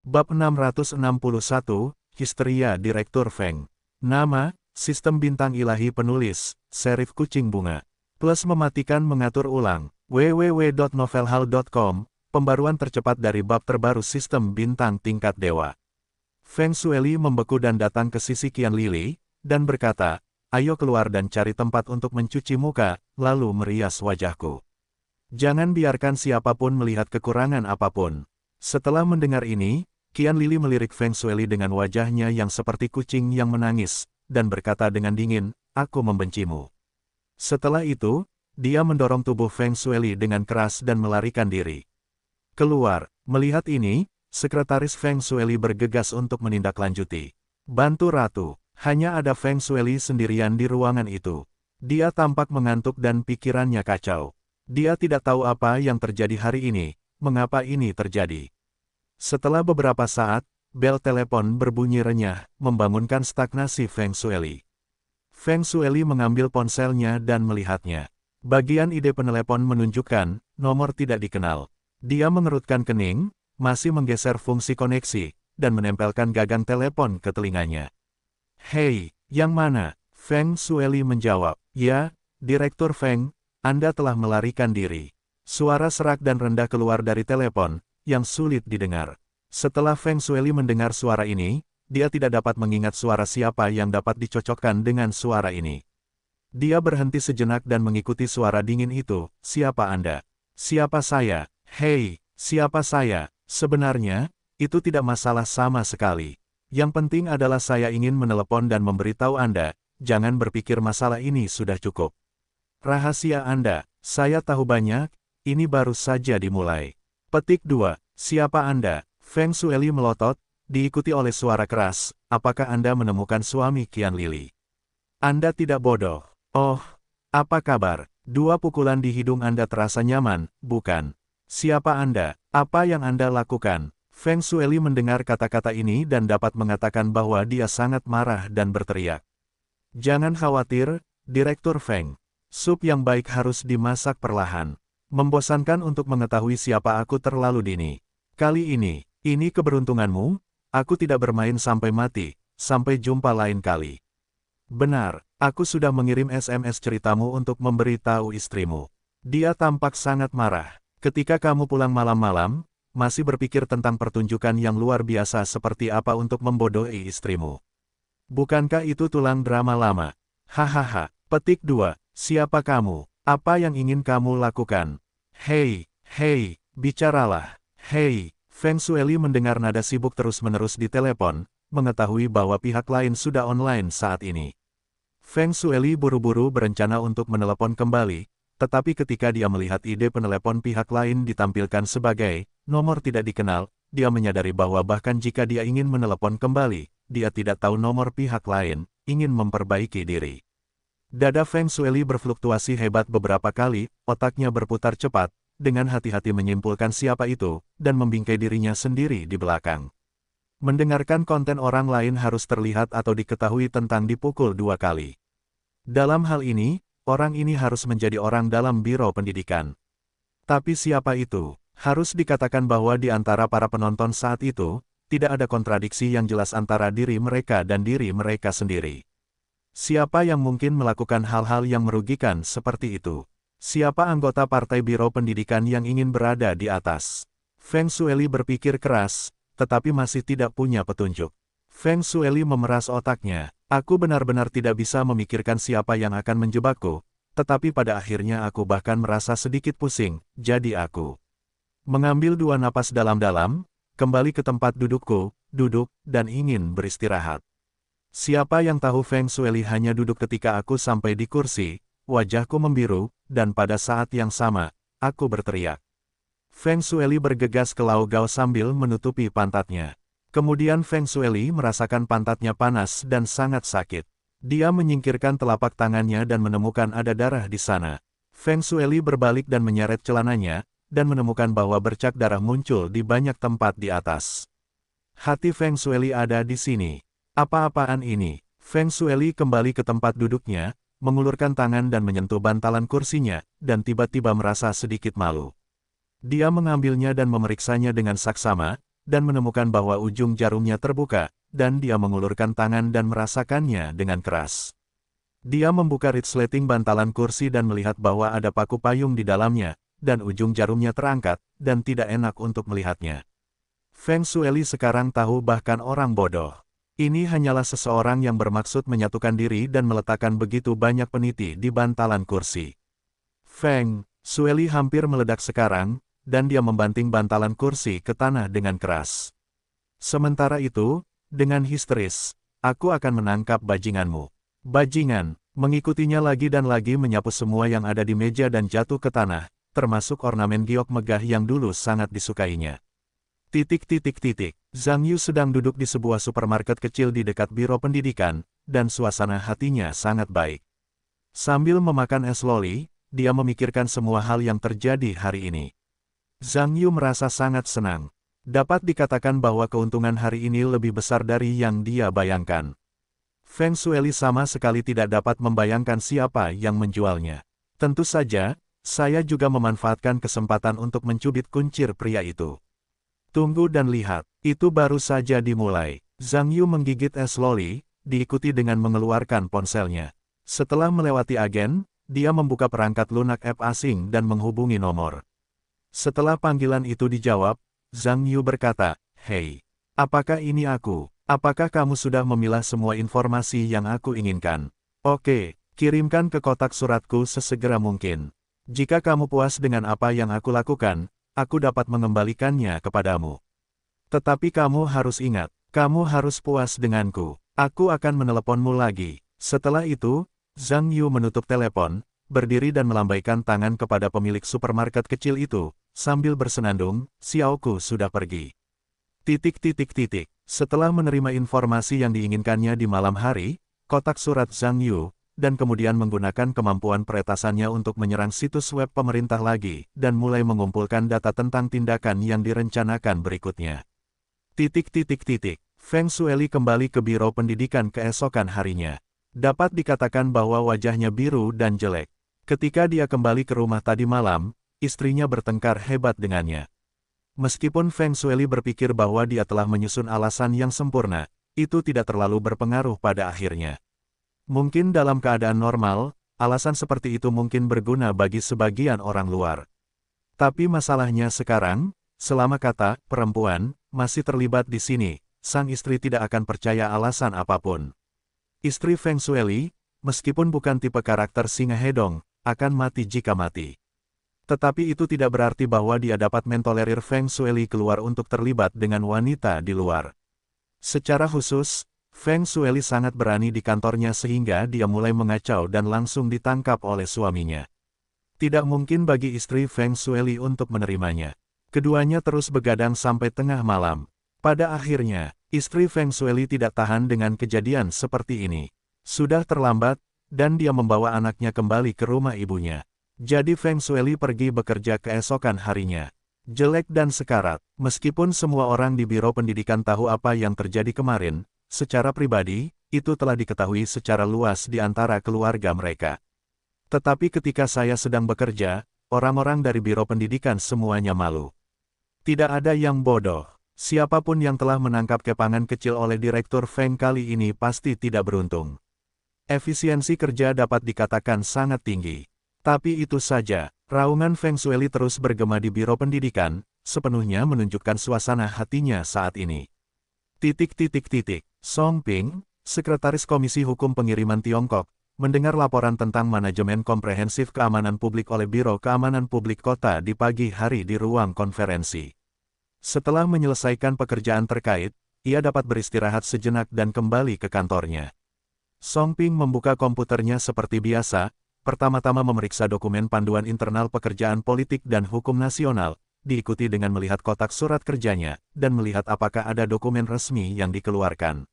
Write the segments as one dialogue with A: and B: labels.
A: Bab 661, Histeria Direktur Feng. Nama, Sistem Bintang Ilahi Penulis, Serif Kucing Bunga. Plus mematikan mengatur ulang, www.novelhall.com, pembaruan tercepat dari bab terbaru Sistem Bintang Tingkat Dewa. Feng Shueli membeku dan datang ke sisi Qian Lili, dan berkata, ayo keluar dan cari tempat untuk mencuci muka, lalu merias wajahku. Jangan biarkan siapapun melihat kekurangan apapun. Setelah mendengar ini, Qian Lili melirik Feng Shueli dengan wajahnya yang seperti kucing yang menangis, dan berkata dengan dingin, aku membencimu. Setelah itu, dia mendorong tubuh Feng Shueli dengan keras dan melarikan diri. Keluar, melihat ini, Sekretaris Feng Shueli bergegas untuk menindaklanjuti. Bantu Ratu, hanya ada Feng Shueli sendirian di ruangan itu. Dia tampak mengantuk dan pikirannya kacau. Dia tidak tahu apa yang terjadi hari ini, mengapa ini terjadi. Setelah beberapa saat, bel telepon berbunyi renyah, membangunkan stagnasi Feng Shueli. Feng Shueli mengambil ponselnya dan melihatnya. Bagian ide penelepon menunjukkan, nomor tidak dikenal. Dia mengerutkan kening, masih menggeser fungsi koneksi, dan menempelkan gagang telepon ke telinganya. Hei, yang mana? Feng Shueli menjawab, ya, Direktur Feng, Anda telah melarikan diri. Suara serak dan rendah keluar dari telepon, yang sulit didengar. Setelah Feng Shueli mendengar suara ini, dia tidak dapat mengingat suara siapa yang dapat dicocokkan dengan suara ini. Dia berhenti sejenak dan mengikuti suara dingin itu, siapa Anda? Siapa saya? Hei, siapa saya? Sebenarnya, itu tidak masalah sama sekali. Yang penting adalah saya ingin menelepon dan memberitahu Anda, jangan berpikir masalah ini sudah cukup. Rahasia Anda, saya tahu banyak, ini baru saja dimulai. Petik 2, siapa Anda? Feng Shueli melotot, diikuti oleh suara keras, apakah Anda menemukan suami Qian Lili? Anda tidak bodoh. Oh, apa kabar? Dua pukulan di hidung Anda terasa nyaman, bukan? Siapa Anda? Apa yang Anda lakukan? Feng Shueli mendengar kata-kata ini dan dapat mengatakan bahwa dia sangat marah dan berteriak. Jangan khawatir, Direktur Feng. Sup yang baik harus dimasak perlahan. Membosankan untuk mengetahui siapa aku terlalu dini. Kali ini keberuntunganmu, aku tidak bermain sampai mati, sampai jumpa lain kali. Benar, aku sudah mengirim SMS ceritamu untuk memberitahu istrimu. Dia tampak sangat marah. Ketika kamu pulang malam-malam, masih berpikir tentang pertunjukan yang luar biasa seperti apa untuk membodohi istrimu. Bukankah itu tulang drama lama? Hahaha. Petik 2, siapa kamu? Apa yang ingin kamu lakukan? Hei, bicaralah. Hei, Feng Shueli mendengar nada sibuk terus-menerus di telepon, mengetahui bahwa pihak lain sudah online saat ini. Feng Shueli buru-buru berencana untuk menelepon kembali, tetapi ketika dia melihat ide penelepon pihak lain ditampilkan sebagai nomor tidak dikenal, dia menyadari bahwa bahkan jika dia ingin menelepon kembali, dia tidak tahu nomor pihak lain, ingin memperbaiki diri. Dada Feng Shueli berfluktuasi hebat beberapa kali, otaknya berputar cepat, dengan hati-hati menyimpulkan siapa itu, dan membingkai dirinya sendiri di belakang. Mendengarkan konten orang lain harus terlihat atau diketahui tentang dipukul 2 kali. Dalam hal ini, orang ini harus menjadi orang dalam biro pendidikan. Tapi siapa itu? Harus dikatakan bahwa di antara para penonton saat itu, tidak ada kontradiksi yang jelas antara diri mereka dan diri mereka sendiri. Siapa yang mungkin melakukan hal-hal yang merugikan seperti itu? Siapa anggota partai biro pendidikan yang ingin berada di atas? Feng Shueli berpikir keras, tetapi masih tidak punya petunjuk. Feng Shueli memeras otaknya. Aku benar-benar tidak bisa memikirkan siapa yang akan menjebakku, tetapi pada akhirnya aku bahkan merasa sedikit pusing, jadi aku mengambil 2 napas dalam-dalam, kembali ke tempat dudukku, duduk, dan ingin beristirahat. Siapa yang tahu Feng Shueli hanya duduk ketika aku sampai di kursi, wajahku membiru, dan pada saat yang sama, aku berteriak. Feng Shueli bergegas ke Lao Gao sambil menutupi pantatnya. Kemudian Feng Shueli merasakan pantatnya panas dan sangat sakit. Dia menyingkirkan telapak tangannya dan menemukan ada darah di sana. Feng Shueli berbalik dan menyeret celananya, dan menemukan bahwa bercak darah muncul di banyak tempat di atas. Hati Feng Shueli ada di sini. Apa-apaan ini? Feng Shueli kembali ke tempat duduknya, mengulurkan tangan dan menyentuh bantalan kursinya, dan tiba-tiba merasa sedikit malu. Dia mengambilnya dan memeriksanya dengan saksama, dan menemukan bahwa ujung jarumnya terbuka, dan dia mengulurkan tangan dan merasakannya dengan keras. Dia membuka resleting bantalan kursi dan melihat bahwa ada paku payung di dalamnya, dan ujung jarumnya terangkat, dan tidak enak untuk melihatnya. Feng Shueli sekarang tahu bahkan orang bodoh. Ini hanyalah seseorang yang bermaksud menyatukan diri dan meletakkan begitu banyak peniti di bantalan kursi. Feng Shueli hampir meledak sekarang, dan dia membanting bantalan kursi ke tanah dengan keras. Sementara itu, dengan histeris, aku akan menangkap bajinganmu. Bajingan, mengikutinya lagi dan lagi menyapu semua yang ada di meja dan jatuh ke tanah, termasuk ornamen giok megah yang dulu sangat disukainya. Zhang Yu sedang duduk di sebuah supermarket kecil di dekat biro pendidikan, dan suasana hatinya sangat baik. Sambil memakan es loli, dia memikirkan semua hal yang terjadi hari ini. Zhang Yu merasa sangat senang. Dapat dikatakan bahwa keuntungan hari ini lebih besar dari yang dia bayangkan. Feng Shueli sama sekali tidak dapat membayangkan siapa yang menjualnya. Tentu saja, saya juga memanfaatkan kesempatan untuk mencubit kuncir pria itu. Tunggu dan lihat, itu baru saja dimulai. Zhang Yu menggigit es loli, diikuti dengan mengeluarkan ponselnya. Setelah melewati agen, dia membuka perangkat lunak app asing dan menghubungi nomor. Setelah panggilan itu dijawab, Zhang Yu berkata, "Hei, apakah ini aku? Apakah kamu sudah memilah semua informasi yang aku inginkan? Oke, kirimkan ke kotak suratku sesegera mungkin. Jika kamu puas dengan apa yang aku lakukan, aku dapat mengembalikannya kepadamu. Tetapi kamu harus ingat, kamu harus puas denganku. Aku akan meneleponmu lagi." Setelah itu, Zhang Yu menutup telepon, berdiri dan melambaikan tangan kepada pemilik supermarket kecil itu, sambil bersenandung, "Xiaoku sudah pergi." Setelah menerima informasi yang diinginkannya di malam hari, kotak surat Zhang Yu, dan kemudian menggunakan kemampuan peretasannya untuk menyerang situs web pemerintah lagi, dan mulai mengumpulkan data tentang tindakan yang direncanakan berikutnya. Feng Shueli kembali ke biro pendidikan keesokan harinya. Dapat dikatakan bahwa wajahnya biru dan jelek. Ketika dia kembali ke rumah tadi malam, istrinya bertengkar hebat dengannya. Meskipun Feng Shueli berpikir bahwa dia telah menyusun alasan yang sempurna, itu tidak terlalu berpengaruh pada akhirnya. Mungkin dalam keadaan normal, alasan seperti itu mungkin berguna bagi sebagian orang luar. Tapi masalahnya sekarang, selama kata perempuan masih terlibat di sini, sang istri tidak akan percaya alasan apapun. Istri Feng Shueli, meskipun bukan tipe karakter singa hedong, akan mati jika mati. Tetapi itu tidak berarti bahwa dia dapat mentolerir Feng Shueli keluar untuk terlibat dengan wanita di luar. Secara khusus, Feng Shueli sangat berani di kantornya sehingga dia mulai mengacau dan langsung ditangkap oleh suaminya. Tidak mungkin bagi istri Feng Shueli untuk menerimanya. Keduanya terus begadang sampai tengah malam. Pada akhirnya, istri Feng Shueli tidak tahan dengan kejadian seperti ini. Sudah terlambat, dan dia membawa anaknya kembali ke rumah ibunya. Jadi Feng Shueli pergi bekerja keesokan harinya. Jelek dan sekarat, meskipun semua orang di biro pendidikan tahu apa yang terjadi kemarin, secara pribadi, itu telah diketahui secara luas di antara keluarga mereka. Tetapi ketika saya sedang bekerja, orang-orang dari biro pendidikan semuanya malu. Tidak ada yang bodoh. Siapapun yang telah menangkap kepangan kecil oleh Direktur Feng kali ini pasti tidak beruntung. Efisiensi kerja dapat dikatakan sangat tinggi. Tapi itu saja, raungan Feng Shueli terus bergema di biro pendidikan, sepenuhnya menunjukkan suasana hatinya saat ini. Song Ping, Sekretaris Komisi Hukum Pengiriman Tiongkok, mendengar laporan tentang manajemen komprehensif keamanan publik oleh Biro Keamanan Publik Kota di pagi hari di ruang konferensi. Setelah menyelesaikan pekerjaan terkait, ia dapat beristirahat sejenak dan kembali ke kantornya. Song Ping membuka komputernya seperti biasa, pertama-tama memeriksa dokumen panduan internal pekerjaan politik dan hukum nasional, diikuti dengan melihat kotak surat kerjanya, dan melihat apakah ada dokumen resmi yang dikeluarkan.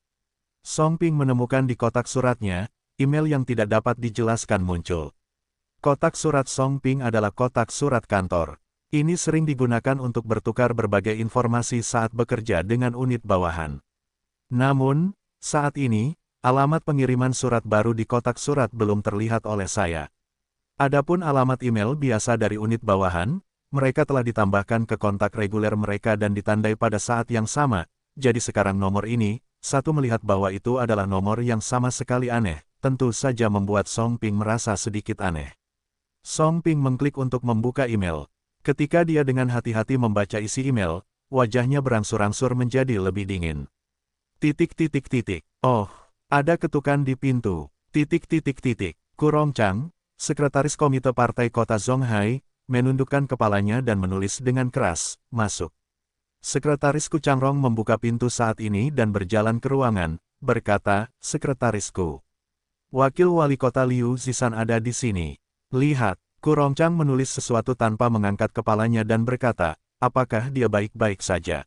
A: Song Ping menemukan di kotak suratnya, email yang tidak dapat dijelaskan muncul. Kotak surat Song Ping adalah kotak surat kantor. Ini sering digunakan untuk bertukar berbagai informasi saat bekerja dengan unit bawahan. Namun, saat ini, alamat pengiriman surat baru di kotak surat belum terlihat oleh saya. Adapun alamat email biasa dari unit bawahan, mereka telah ditambahkan ke kontak reguler mereka dan ditandai pada saat yang sama, jadi sekarang nomor ini, satu melihat bahwa itu adalah nomor yang sama sekali aneh, tentu saja membuat Song Ping merasa sedikit aneh. Song Ping mengklik untuk membuka email. Ketika dia dengan hati-hati membaca isi email, wajahnya berangsur-angsur menjadi lebih dingin. Oh, ada ketukan di pintu. Kurong Chang, sekretaris komite partai kota Zonghai, menundukkan kepalanya dan menulis dengan keras, "Masuk." Sekretaris Ku Changrong membuka pintu saat ini dan berjalan ke ruangan, berkata, "Sekretarisku. Wakil wali kota Liu Zishan ada di sini." "Lihat." Kurong Chang menulis sesuatu tanpa mengangkat kepalanya dan berkata, "Apakah dia baik-baik saja?"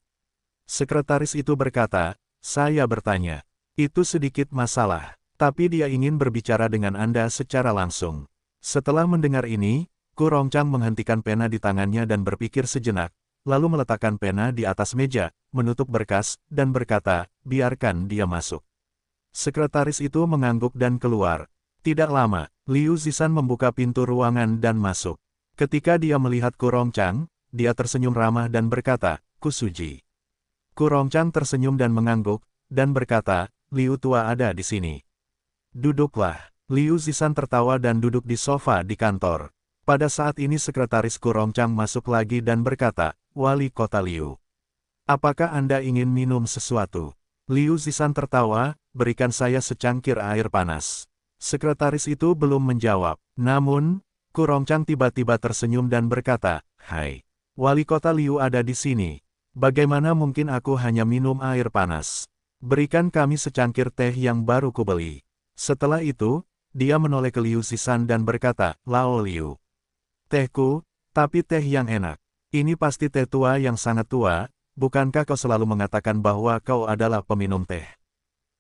A: Sekretaris itu berkata, "Saya bertanya. Itu sedikit masalah. Tapi dia ingin berbicara dengan Anda secara langsung." Setelah mendengar ini, Kurong Chang menghentikan pena di tangannya dan berpikir sejenak, lalu meletakkan pena di atas meja, menutup berkas, dan berkata, "Biarkan dia masuk." Sekretaris itu mengangguk dan keluar. Tidak lama, Liu Zishan membuka pintu ruangan dan masuk. Ketika dia melihat Kurong Chang, dia tersenyum ramah dan berkata, "Kusuji." Kurong Chang tersenyum dan mengangguk, dan berkata, "Liu tua ada di sini. Duduklah." Liu Zishan tertawa dan duduk di sofa di kantor. Pada saat ini sekretaris Kurong Chang masuk lagi dan berkata, "Wali kota Liu. Apakah Anda ingin minum sesuatu?" Liu Zishan tertawa, "Berikan saya secangkir air panas." Sekretaris itu belum menjawab. Namun, Kurong Chang tiba-tiba tersenyum dan berkata, "Hai. Wali kota Liu ada di sini. Bagaimana mungkin aku hanya minum air panas? Berikan kami secangkir teh yang baru kubeli." Setelah itu, dia menoleh ke Liu Zishan dan berkata, "Lao Liu. Tehku, tapi teh yang enak. Ini pasti teh tua yang sangat tua, bukankah kau selalu mengatakan bahwa kau adalah peminum teh?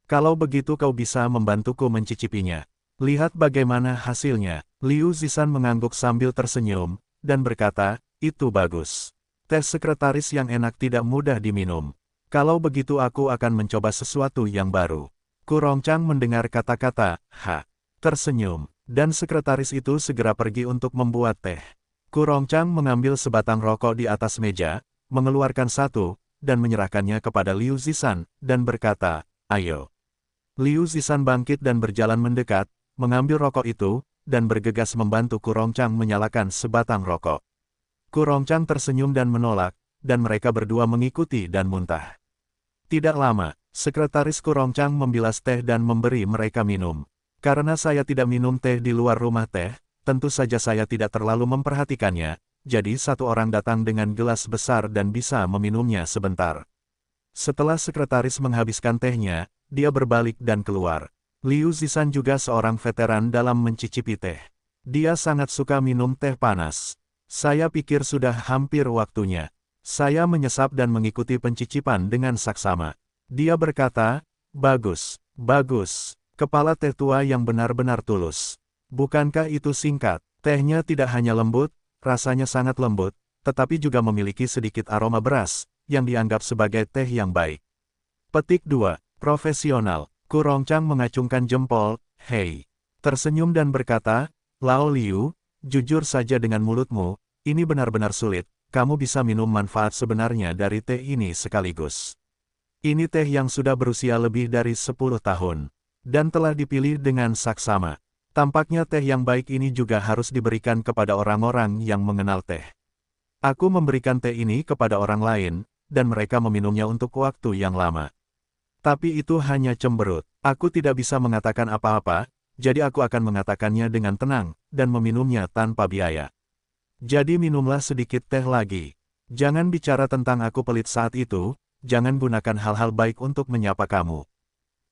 A: Kalau begitu kau bisa membantuku mencicipinya. Lihat bagaimana hasilnya." Liu Zishan mengangguk sambil tersenyum, dan berkata, "Itu bagus. Teh sekretaris yang enak tidak mudah diminum. Kalau begitu aku akan mencoba sesuatu yang baru." Kurong Chang mendengar kata-kata, tersenyum, dan sekretaris itu segera pergi untuk membuat teh. Kurong Chang mengambil sebatang rokok di atas meja, mengeluarkan satu, dan menyerahkannya kepada Liu Zishan, dan berkata, "Ayo." Liu Zishan bangkit dan berjalan mendekat, mengambil rokok itu, dan bergegas membantu Kurong Chang menyalakan sebatang rokok. Kurong Chang tersenyum dan menolak, dan mereka berdua mengikuti dan muntah. Tidak lama, sekretaris Kurong Chang membilas teh dan memberi mereka minum. "Karena saya tidak minum teh di luar rumah teh, tentu saja saya tidak terlalu memperhatikannya, jadi satu orang datang dengan gelas besar dan bisa meminumnya sebentar." Setelah sekretaris menghabiskan tehnya, dia berbalik dan keluar. Liu Zishan juga seorang veteran dalam mencicipi teh. Dia sangat suka minum teh panas. "Saya pikir sudah hampir waktunya." Saya menyesap dan mengikuti pencicipan dengan saksama. Dia berkata, "Bagus, bagus. Kepala teh tua yang benar-benar tulus. Bukankah itu singkat? Tehnya tidak hanya lembut, rasanya sangat lembut, tetapi juga memiliki sedikit aroma beras, yang dianggap sebagai teh yang baik." Petik 2. Profesional. Kurong Chang mengacungkan jempol, "Hei." Tersenyum dan berkata, "Lao Liu, jujur saja dengan mulutmu, ini benar-benar sulit, kamu bisa minum manfaat sebenarnya dari teh ini sekaligus. Ini teh yang sudah berusia lebih dari 10 tahun. Dan telah dipilih dengan saksama. Tampaknya teh yang baik ini juga harus diberikan kepada orang-orang yang mengenal teh. Aku memberikan teh ini kepada orang lain, dan mereka meminumnya untuk waktu yang lama. Tapi itu hanya cemberut. Aku tidak bisa mengatakan apa-apa, jadi aku akan mengatakannya dengan tenang, dan meminumnya tanpa biaya. Jadi minumlah sedikit teh lagi. Jangan bicara tentang aku pelit saat itu, jangan gunakan hal-hal baik untuk menyapa kamu."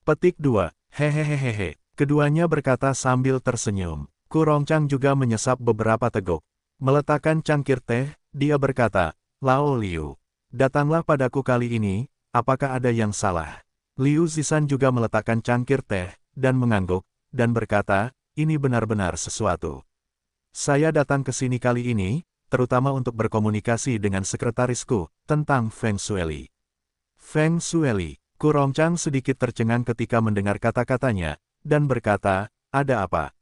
A: Petik 2. Hehehehehe. Keduanya berkata sambil tersenyum. Kurong Chang juga menyesap beberapa teguk. Meletakkan cangkir teh, dia berkata, "Lao Liu, datanglah padaku kali ini, apakah ada yang salah?" Liu Zishan juga meletakkan cangkir teh, dan mengangguk, dan berkata, "Ini benar-benar sesuatu. Saya datang ke sini kali ini, terutama untuk berkomunikasi dengan sekretarisku, tentang Feng Shui." Feng Shui. Kurong Chang sedikit tercengang ketika mendengar kata-katanya, dan berkata, "Ada apa?"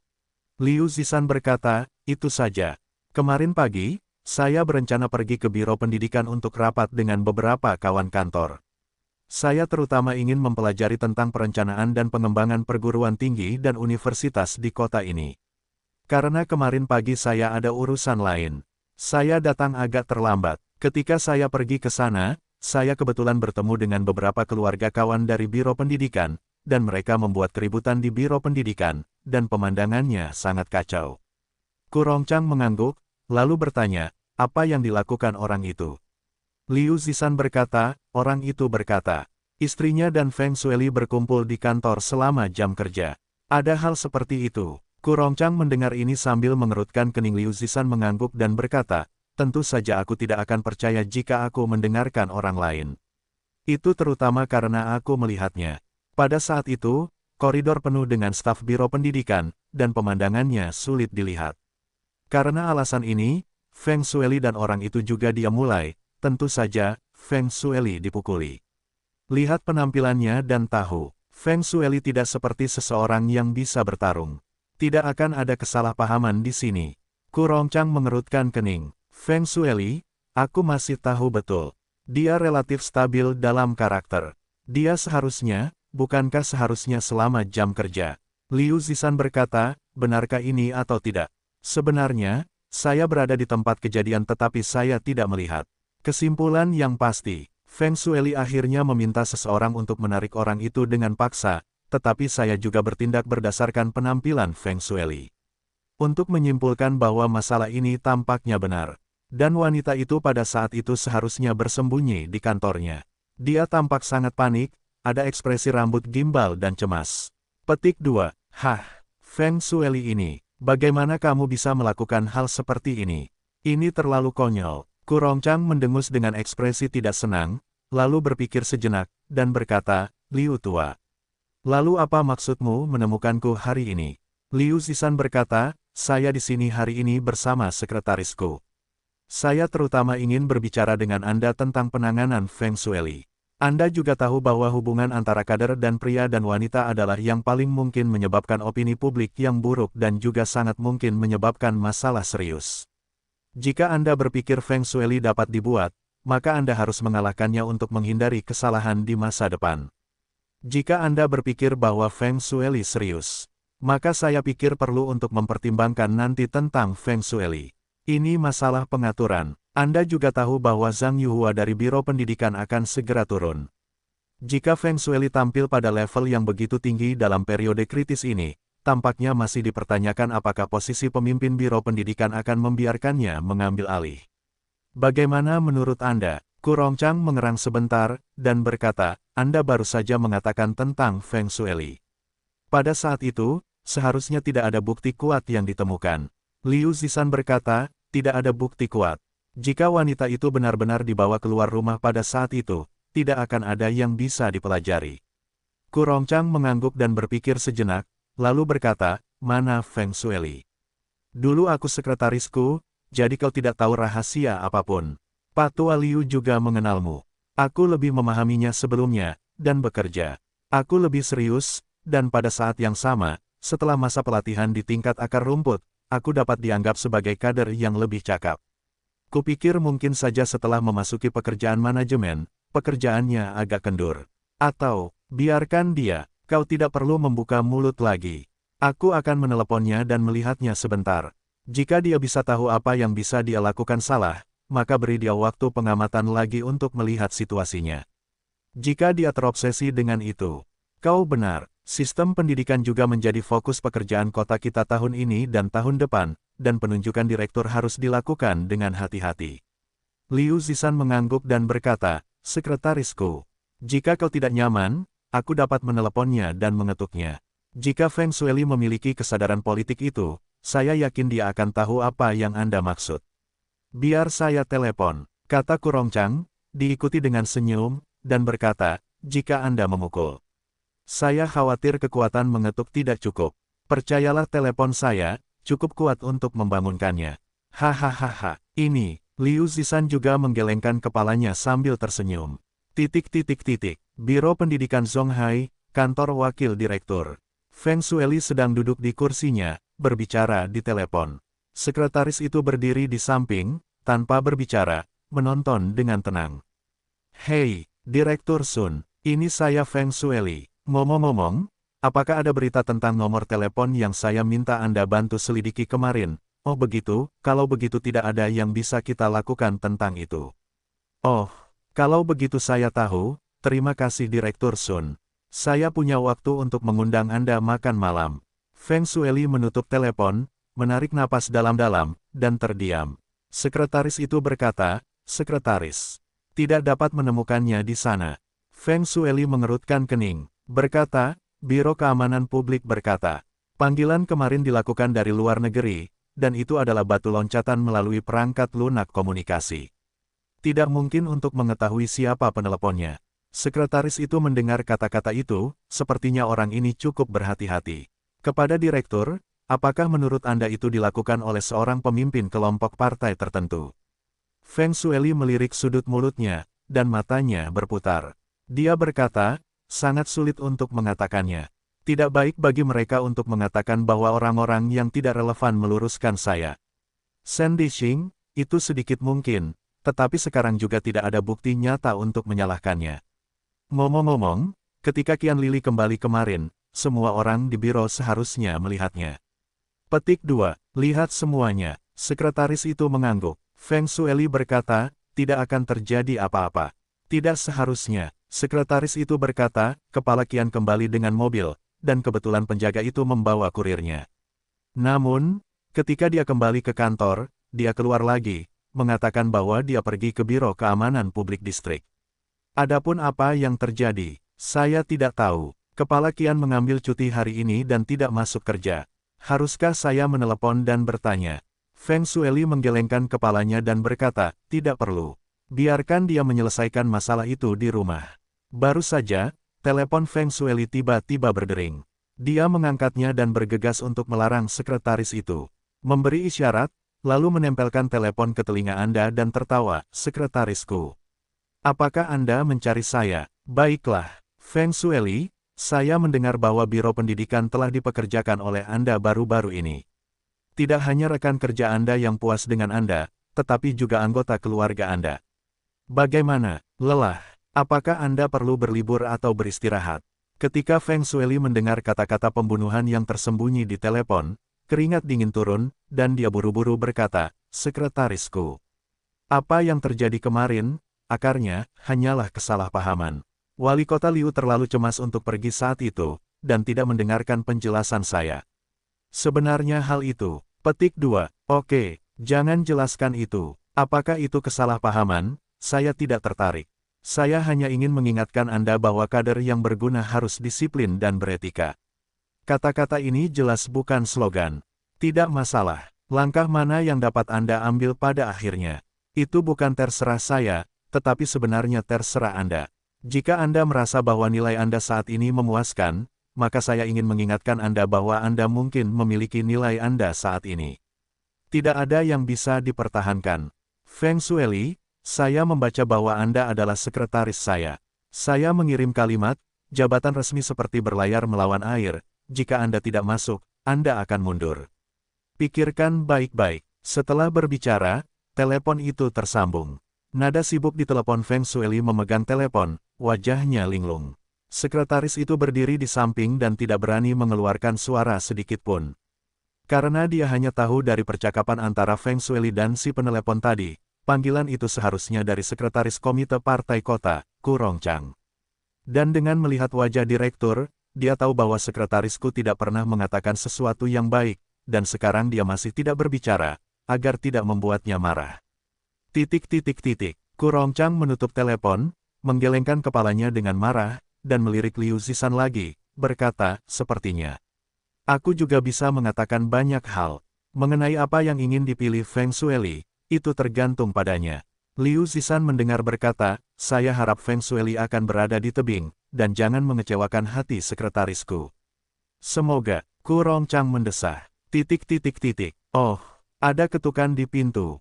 A: Liu Zishan berkata, "Itu saja. Kemarin pagi, Saya berencana pergi ke Biro Pendidikan untuk rapat dengan beberapa kawan kantor. Saya terutama ingin mempelajari tentang perencanaan dan pengembangan perguruan tinggi dan universitas di kota ini. Karena kemarin pagi saya ada urusan lain. Saya datang agak terlambat. Ketika saya pergi ke sana, saya kebetulan bertemu dengan beberapa keluarga kawan dari Biro Pendidikan, dan mereka membuat keributan di Biro Pendidikan, dan pemandangannya sangat kacau. Kurongchang mengangguk, lalu bertanya, apa yang dilakukan orang itu? Liu Zishan berkata, orang itu berkata, istrinya dan Feng Shueli berkumpul di kantor selama jam kerja. Ada hal seperti itu. Kurongchang mendengar ini sambil mengerutkan kening. Liu Zishan mengangguk dan berkata, tentu saja aku tidak akan percaya jika aku mendengarkan orang lain. Itu terutama karena aku melihatnya. Pada saat itu, koridor penuh dengan staf Biro Pendidikan, dan pemandangannya sulit dilihat. Karena alasan ini, Feng Shueli dan orang itu juga diam mulai, tentu saja, Feng Shueli dipukuli. Lihat penampilannya dan tahu, Feng Shueli tidak seperti seseorang yang bisa bertarung. Tidak akan ada kesalahpahaman di sini. Kurongchang mengerutkan kening. Feng Shueli, aku masih tahu betul. Dia relatif stabil dalam karakter. Dia seharusnya, bukankah seharusnya selama jam kerja? Liu Zishan berkata, benarkah ini atau tidak? Sebenarnya, saya berada di tempat kejadian tetapi saya tidak melihat. Kesimpulan yang pasti, Feng Shueli akhirnya meminta seseorang untuk menarik orang itu dengan paksa, tetapi saya juga bertindak berdasarkan penampilan Feng Shueli. Untuk menyimpulkan bahwa masalah ini tampaknya benar. Dan wanita itu pada saat itu seharusnya bersembunyi di kantornya. Dia tampak sangat panik, ada ekspresi rambut gimbal dan cemas. Petik 2. Hah, Feng Shueli ini, bagaimana kamu bisa melakukan hal seperti ini? Ini terlalu konyol. Kurongchang mendengus dengan ekspresi tidak senang, lalu berpikir sejenak, dan berkata, Liu tua. Lalu apa maksudmu menemukanku hari ini? Liu Zishan berkata, saya di sini hari ini bersama sekretarisku. Saya terutama ingin berbicara dengan Anda tentang penanganan Feng Shueli. Anda juga tahu bahwa hubungan antara kader dan pria dan wanita adalah yang paling mungkin menyebabkan opini publik yang buruk dan juga sangat mungkin menyebabkan masalah serius. Jika Anda berpikir Feng Shueli dapat dibuat, maka Anda harus mengalahkannya untuk menghindari kesalahan di masa depan. Jika Anda berpikir bahwa Feng Shueli serius, maka saya pikir perlu untuk mempertimbangkan nanti tentang Feng Shueli. Ini masalah pengaturan. Anda juga tahu bahwa Zhang Yuhua dari Biro Pendidikan akan segera turun. Jika Feng Shueli tampil pada level yang begitu tinggi dalam periode kritis ini, tampaknya masih dipertanyakan apakah posisi pemimpin Biro Pendidikan akan membiarkannya mengambil alih. Bagaimana menurut Anda? Kurongchang mengerang sebentar, dan berkata, Anda baru saja mengatakan tentang Feng Shueli. Pada saat itu, seharusnya tidak ada bukti kuat yang ditemukan. Liu Zishan berkata, tidak ada bukti kuat. Jika wanita itu benar-benar dibawa keluar rumah pada saat itu, tidak akan ada yang bisa dipelajari. Kurongchang mengangguk dan berpikir sejenak, lalu berkata, mana Feng Shueli? Dulu aku sekretarisku, jadi kau tidak tahu rahasia apapun. Pak Tua Liu juga mengenalmu. Aku lebih memahaminya sebelumnya, dan bekerja. Aku lebih serius, dan pada saat yang sama, setelah masa pelatihan di tingkat akar rumput, aku dapat dianggap sebagai kader yang lebih cakap. Kupikir mungkin saja setelah memasuki pekerjaan manajemen, pekerjaannya agak kendur. Atau, biarkan dia, kau tidak perlu membuka mulut lagi. Aku akan meneleponnya dan melihatnya sebentar. Jika dia bisa tahu apa yang bisa dia lakukan salah, maka beri dia waktu pengamatan lagi untuk melihat situasinya. Jika dia terobsesi dengan itu, kau benar, sistem pendidikan juga menjadi fokus pekerjaan kota kita tahun ini dan tahun depan, dan penunjukan direktur harus dilakukan dengan hati-hati. Liu Zishan mengangguk dan berkata, sekretarisku, jika kau tidak nyaman, aku dapat meneleponnya dan mengetuknya. Jika Feng Shueli memiliki kesadaran politik itu, saya yakin dia akan tahu apa yang Anda maksud. Biar saya telepon, kata Kurongchang, diikuti dengan senyum, dan berkata, jika Anda memukul. Saya khawatir kekuatan mengetuk tidak cukup. Percayalah telepon saya, cukup kuat untuk membangunkannya. Hahaha, ini, Liu Zishan juga menggelengkan kepalanya sambil tersenyum. Biro Pendidikan Zonghai, kantor wakil direktur. Feng Shueli sedang duduk di kursinya, berbicara di telepon. Sekretaris itu berdiri di samping, tanpa berbicara, menonton dengan tenang. Hei, Direktur Sun, ini saya Feng Shueli. Ngomong-ngomong, apakah ada berita tentang nomor telepon yang saya minta Anda bantu selidiki kemarin? Oh begitu, kalau begitu tidak ada yang bisa kita lakukan tentang itu. Oh, kalau begitu saya tahu, terima kasih Direktur Sun. Saya punya waktu untuk mengundang Anda makan malam. Feng Shueli menutup telepon, menarik napas dalam-dalam, dan terdiam. Sekretaris itu berkata, "Sekretaris, tidak dapat menemukannya di sana." Feng Shueli mengerutkan kening, berkata, "Biro Keamanan Publik berkata, panggilan kemarin dilakukan dari luar negeri, dan itu adalah batu loncatan melalui perangkat lunak komunikasi. Tidak mungkin untuk mengetahui siapa peneleponnya." Sekretaris itu mendengar kata-kata itu, sepertinya orang ini cukup berhati-hati. Kepada direktur, apakah menurut Anda itu dilakukan oleh seorang pemimpin kelompok partai tertentu? Feng Shueli melirik sudut mulutnya, dan matanya berputar. Dia berkata, sangat sulit untuk mengatakannya. Tidak baik bagi mereka untuk mengatakan bahwa orang-orang yang tidak relevan meluruskan saya. Sandy Xing, itu sedikit mungkin, tetapi sekarang juga tidak ada bukti nyata untuk menyalahkannya. Ngomong-ngomong, ketika Qian Lili kembali kemarin, semua orang di biro seharusnya melihatnya. Petik 2. Lihat semuanya. Sekretaris itu mengangguk. Feng Shueli berkata, tidak akan terjadi apa-apa. Tidak seharusnya. Sekretaris itu berkata, kepala Qian kembali dengan mobil, dan kebetulan penjaga itu membawa kurirnya. Namun, ketika dia kembali ke kantor, dia keluar lagi, mengatakan bahwa dia pergi ke Biro Keamanan Publik Distrik. Adapun apa yang terjadi, saya tidak tahu. Kepala Qian mengambil cuti hari ini dan tidak masuk kerja. Haruskah saya menelepon dan bertanya? Feng Shueli menggelengkan kepalanya dan berkata, tidak perlu. Biarkan dia menyelesaikan masalah itu di rumah. Baru saja, telepon Feng Shueli tiba-tiba berdering. Dia mengangkatnya dan bergegas untuk melarang sekretaris itu. Memberi isyarat, lalu menempelkan telepon ke telinga Anda dan tertawa, sekretarisku. Apakah Anda mencari saya? Baiklah, Feng Shueli, saya mendengar bahwa Biro Pendidikan telah dipekerjakan oleh Anda baru-baru ini. Tidak hanya rekan kerja Anda yang puas dengan Anda, tetapi juga anggota keluarga Anda. Bagaimana? Lelah? Apakah Anda perlu berlibur atau beristirahat? Ketika Feng Shueli mendengar kata-kata pembunuhan yang tersembunyi di telepon, keringat dingin turun, dan dia buru-buru berkata, sekretarisku. Apa yang terjadi kemarin? Akarnya, hanyalah kesalahpahaman. Wali kota Liu terlalu cemas untuk pergi saat itu, dan tidak mendengarkan penjelasan saya. Sebenarnya hal itu. Petik 2. Oke, jangan jelaskan itu. Apakah itu kesalahpahaman? Saya tidak tertarik. Saya hanya ingin mengingatkan Anda bahwa kader yang berguna harus disiplin dan beretika. Kata-kata ini jelas bukan slogan. Tidak masalah. Langkah mana yang dapat Anda ambil pada akhirnya? Itu bukan terserah saya, tetapi sebenarnya terserah Anda. Jika Anda merasa bahwa nilai Anda saat ini memuaskan, maka saya ingin mengingatkan Anda bahwa Anda mungkin memiliki nilai Anda saat ini. Tidak ada yang bisa dipertahankan. Feng Shueli, saya membaca bahwa Anda adalah sekretaris saya. Saya mengirim kalimat, jabatan resmi seperti berlayar melawan air, jika Anda tidak masuk, Anda akan mundur. Pikirkan baik-baik. Setelah berbicara, telepon itu tersambung. Nada sibuk di telepon Feng Shueli memegang telepon, wajahnya linglung. Sekretaris itu berdiri di samping dan tidak berani mengeluarkan suara sedikit pun. Karena dia hanya tahu dari percakapan antara Feng Shueli dan si penelepon tadi, panggilan itu seharusnya dari sekretaris komite partai kota, Ku Rongchang. Dan dengan melihat wajah direktur, dia tahu bahwa sekretarisku tidak pernah mengatakan sesuatu yang baik, dan sekarang dia masih tidak berbicara, agar tidak membuatnya marah. Ku Rongchang menutup telepon, menggelengkan kepalanya dengan marah, dan melirik Liu Zishan lagi, berkata, sepertinya. Aku juga bisa mengatakan banyak hal. Mengenai apa yang ingin dipilih Feng Shueli, itu tergantung padanya. Liu Zishan mendengar berkata, saya harap Feng Shueli akan berada di tebing, dan jangan mengecewakan hati sekretarisku. Semoga, Ku Rongchang mendesah. Oh, ada ketukan di pintu.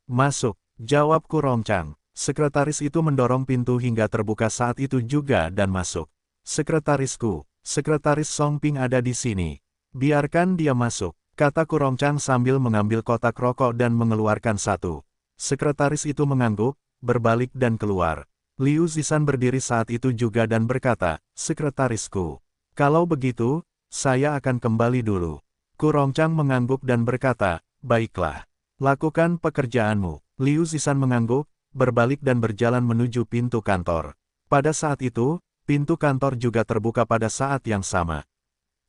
A: Masuk, jawab Ku Rongchang. Sekretaris itu mendorong pintu hingga terbuka saat itu juga dan masuk. Sekretarisku, Sekretaris Song Ping ada di sini. Biarkan dia masuk. kata Kurongchang sambil mengambil kotak rokok dan mengeluarkan satu. Sekretaris itu mengangguk, berbalik dan keluar. Liu Zishan berdiri saat itu juga dan berkata, "Sekretarisku. Kalau begitu, saya akan kembali dulu." Kurongchang mengangguk dan berkata, "Baiklah. Lakukan pekerjaanmu." Liu Zishan mengangguk, berbalik dan berjalan menuju pintu kantor. Pada saat itu, pintu kantor juga terbuka pada saat yang sama.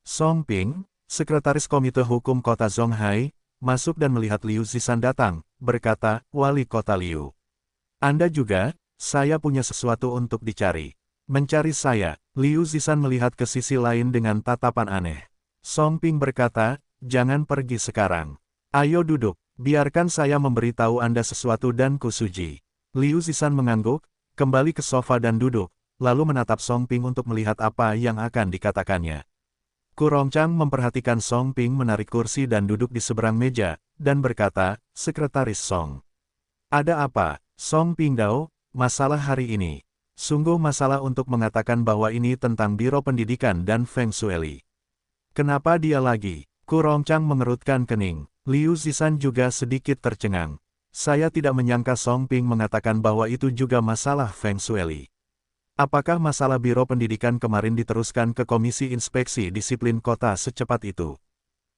A: Song Ping, sekretaris Komite Hukum Kota Zonghai, masuk dan melihat Liu Zishan datang, berkata, "Wali Kota Liu. Anda juga, saya punya sesuatu untuk dicari." "Mencari saya?" Liu Zishan melihat ke sisi lain dengan tatapan aneh. Song Ping berkata, "Jangan pergi sekarang. Ayo duduk, biarkan saya memberitahu Anda sesuatu dan kusuji." Liu Zishan mengangguk, kembali ke sofa dan duduk, lalu menatap Song Ping untuk melihat apa yang akan dikatakannya. Kurongchang memperhatikan Song Ping menarik kursi dan duduk di seberang meja, dan berkata, "Sekretaris Song. Ada apa, Song Pingdao, masalah hari ini? Sungguh masalah untuk mengatakan bahwa ini tentang Biro Pendidikan dan Feng Shui. Kenapa dia lagi?" Kurongchang mengerutkan kening. Liu Zishan juga sedikit tercengang. Saya tidak menyangka Song Ping mengatakan bahwa itu juga masalah Feng Shui. Apakah masalah Biro Pendidikan kemarin diteruskan ke Komisi Inspeksi Disiplin Kota secepat itu?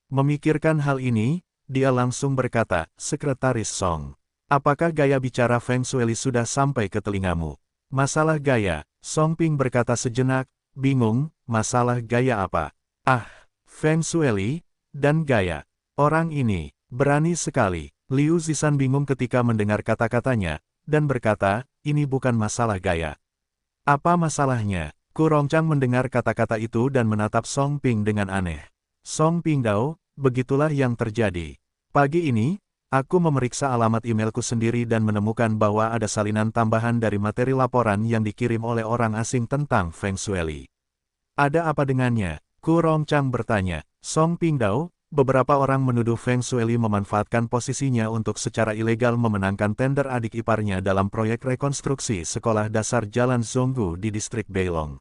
A: Memikirkan hal ini, dia langsung berkata, "Sekretaris Song. Apakah gaya bicara Feng Shui sudah sampai ke telingamu?" "Masalah gaya?" Song Ping berkata sejenak, bingung, "Masalah gaya apa?" "Ah, Feng Shui, dan gaya. Orang ini, berani sekali." Liu Zishan bingung ketika mendengar kata-katanya, dan berkata, "Ini bukan masalah gaya." "Apa masalahnya?" Kurongchang mendengar kata-kata itu dan menatap Song Ping dengan aneh. "Song Pingdao, begitulah yang terjadi. Pagi ini, aku memeriksa alamat emailku sendiri dan menemukan bahwa ada salinan tambahan dari materi laporan yang dikirim oleh orang asing tentang Feng Shui. Ada apa dengannya?" Kurongchang bertanya. Song Pingdao, beberapa orang menuduh Feng Shui memanfaatkan posisinya untuk secara ilegal memenangkan tender adik iparnya dalam proyek rekonstruksi sekolah dasar Jalan Zhonggu di distrik Beilong.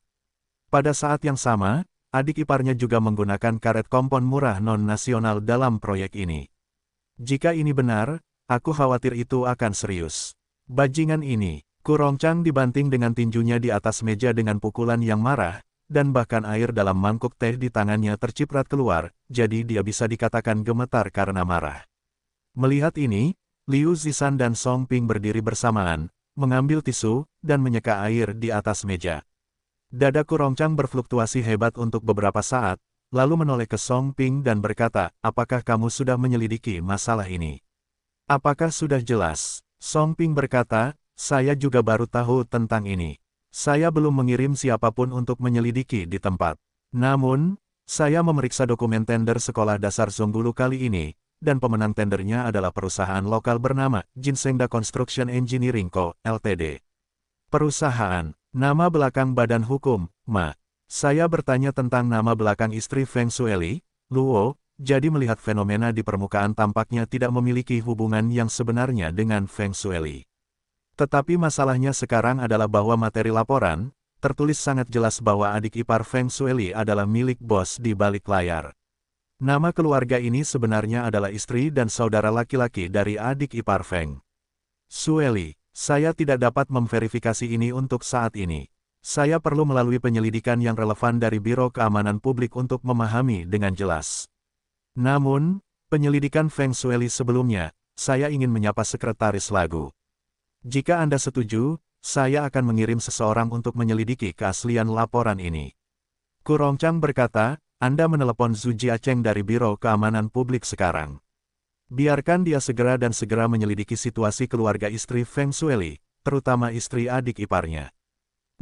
A: Pada saat yang sama, adik iparnya juga menggunakan karet kompon murah non-nasional dalam proyek ini. Jika ini benar, aku khawatir itu akan serius. Bajingan ini, Kurongchang dibanting dengan tinjunya di atas meja dengan pukulan yang marah, dan bahkan air dalam mangkuk teh di tangannya terciprat keluar, jadi dia bisa dikatakan gemetar karena marah. Melihat ini, Liu Zishan dan Song Ping berdiri bersamaan, mengambil tisu, dan menyeka air di atas meja. Dada Kurongchang berfluktuasi hebat untuk beberapa saat, lalu menoleh ke Song Ping dan berkata, "Apakah kamu sudah menyelidiki masalah ini? Apakah sudah jelas?" Song Ping berkata, "Saya juga baru tahu tentang ini. Saya belum mengirim siapapun untuk menyelidiki di tempat. Namun, saya memeriksa dokumen tender sekolah dasar Zonggulu kali ini, dan pemenang tendernya adalah perusahaan lokal bernama Jinsengda Construction Engineering Co., Ltd. Perusahaan, nama belakang badan hukum, Ma. Saya bertanya tentang nama belakang istri Feng Shui, Luo, jadi melihat fenomena di permukaan tampaknya tidak memiliki hubungan yang sebenarnya dengan Feng Shui. Tetapi masalahnya sekarang adalah bahwa materi laporan, tertulis sangat jelas bahwa adik ipar Feng Shui adalah milik bos di balik layar. Nama keluarga ini sebenarnya adalah istri dan saudara laki-laki dari adik ipar Feng Shui. Saya tidak dapat memverifikasi ini untuk saat ini. Saya perlu melalui penyelidikan yang relevan dari Biro Keamanan Publik untuk memahami dengan jelas. Namun, penyelidikan Feng Shui sebelumnya, saya ingin menyapa sekretaris lagu. Jika Anda setuju, saya akan mengirim seseorang untuk menyelidiki keaslian laporan ini. Kurongchang berkata, "Anda menelepon Zhu Jiacheng dari Biro Keamanan Publik sekarang. Biarkan dia segera menyelidiki situasi keluarga istri Feng Shui, terutama istri adik iparnya.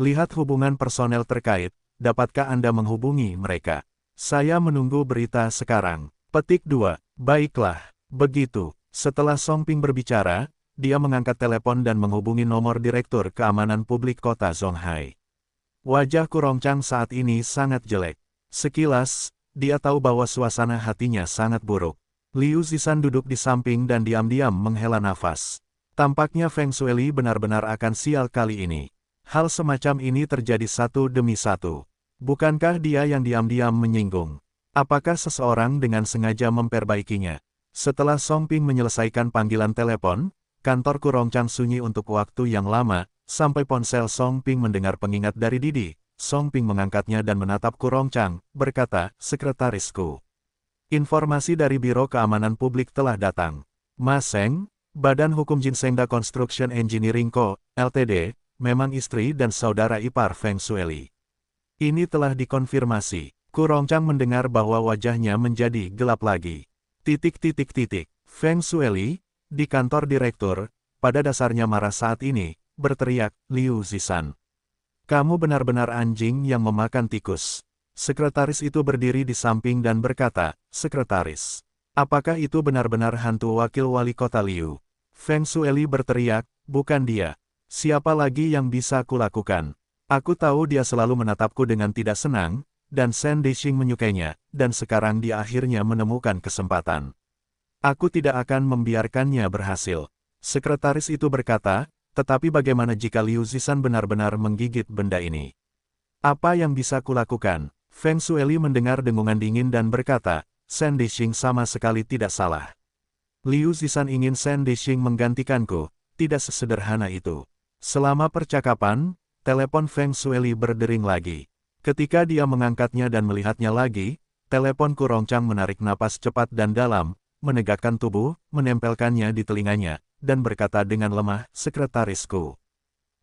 A: Lihat hubungan personel terkait, dapatkah Anda menghubungi mereka? Saya menunggu berita sekarang." Petik 2. Baiklah, begitu. Setelah Song Ping berbicara, dia mengangkat telepon dan menghubungi nomor Direktur Keamanan Publik Kota Zonghai. Wajah Kurongchang saat ini sangat jelek. Sekilas, dia tahu bahwa suasana hatinya sangat buruk. Liu Zishan duduk di samping dan diam-diam menghela nafas. Tampaknya Feng Shui benar-benar akan sial kali ini. Hal semacam ini terjadi satu demi satu. Bukankah dia yang diam-diam menyinggung? Apakah seseorang dengan sengaja memperbaikinya? Setelah Song Ping menyelesaikan panggilan telepon, kantor Kurongchang sunyi untuk waktu yang lama, sampai ponsel Song Ping mendengar pengingat dari Didi. Song Ping mengangkatnya dan menatap Kurongchang, berkata, "Sekretarisku. Informasi dari Biro Keamanan Publik telah datang. Mas Seng, Badan Hukum Jinsengda Construction Engineering Co., Ltd., memang istri dan saudara ipar Feng Shueli. Ini telah dikonfirmasi." Kurongchang mendengar bahwa wajahnya menjadi gelap lagi. Feng Shueli, di kantor direktur, pada dasarnya marah saat ini, berteriak, "Liu Zishan. Kamu benar-benar anjing yang memakan tikus." Sekretaris itu berdiri di samping dan berkata, "Sekretaris, apakah itu benar-benar hantu wakil wali kota Liu?" Feng Shueli berteriak, "Bukan dia. Siapa lagi yang bisa kulakukan? Aku tahu dia selalu menatapku dengan tidak senang, dan Shen Dexing menyukainya, dan sekarang dia akhirnya menemukan kesempatan. Aku tidak akan membiarkannya berhasil." Sekretaris itu berkata, "Tetapi bagaimana jika Liu Zishan benar-benar menggigit benda ini? Apa yang bisa kulakukan?" Feng Shueli mendengar dengungan dingin dan berkata, "Shen Dexing sama sekali tidak salah. Liu Zishan ingin Shen Dexing menggantikanku, tidak sesederhana itu." Selama percakapan, telepon Feng Shueli berdering lagi. Ketika dia mengangkatnya dan melihatnya lagi, telepon Kurongchang menarik napas cepat dan dalam, menegakkan tubuh, menempelkannya di telinganya, dan berkata dengan lemah, "Sekretarisku.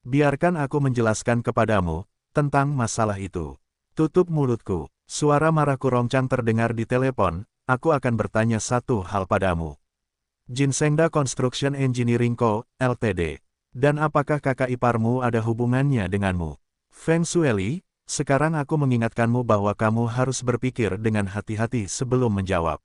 A: Biarkan aku menjelaskan kepadamu, tentang masalah itu." "Tutup mulutku." Suara marah Kurongchang terdengar di telepon, "Aku akan bertanya satu hal padamu. Jinsengda Construction Engineering Co., Ltd. Dan apakah kakak iparmu ada hubungannya denganmu?" "Feng Shueli, sekarang aku mengingatkanmu bahwa kamu harus berpikir dengan hati-hati sebelum menjawab."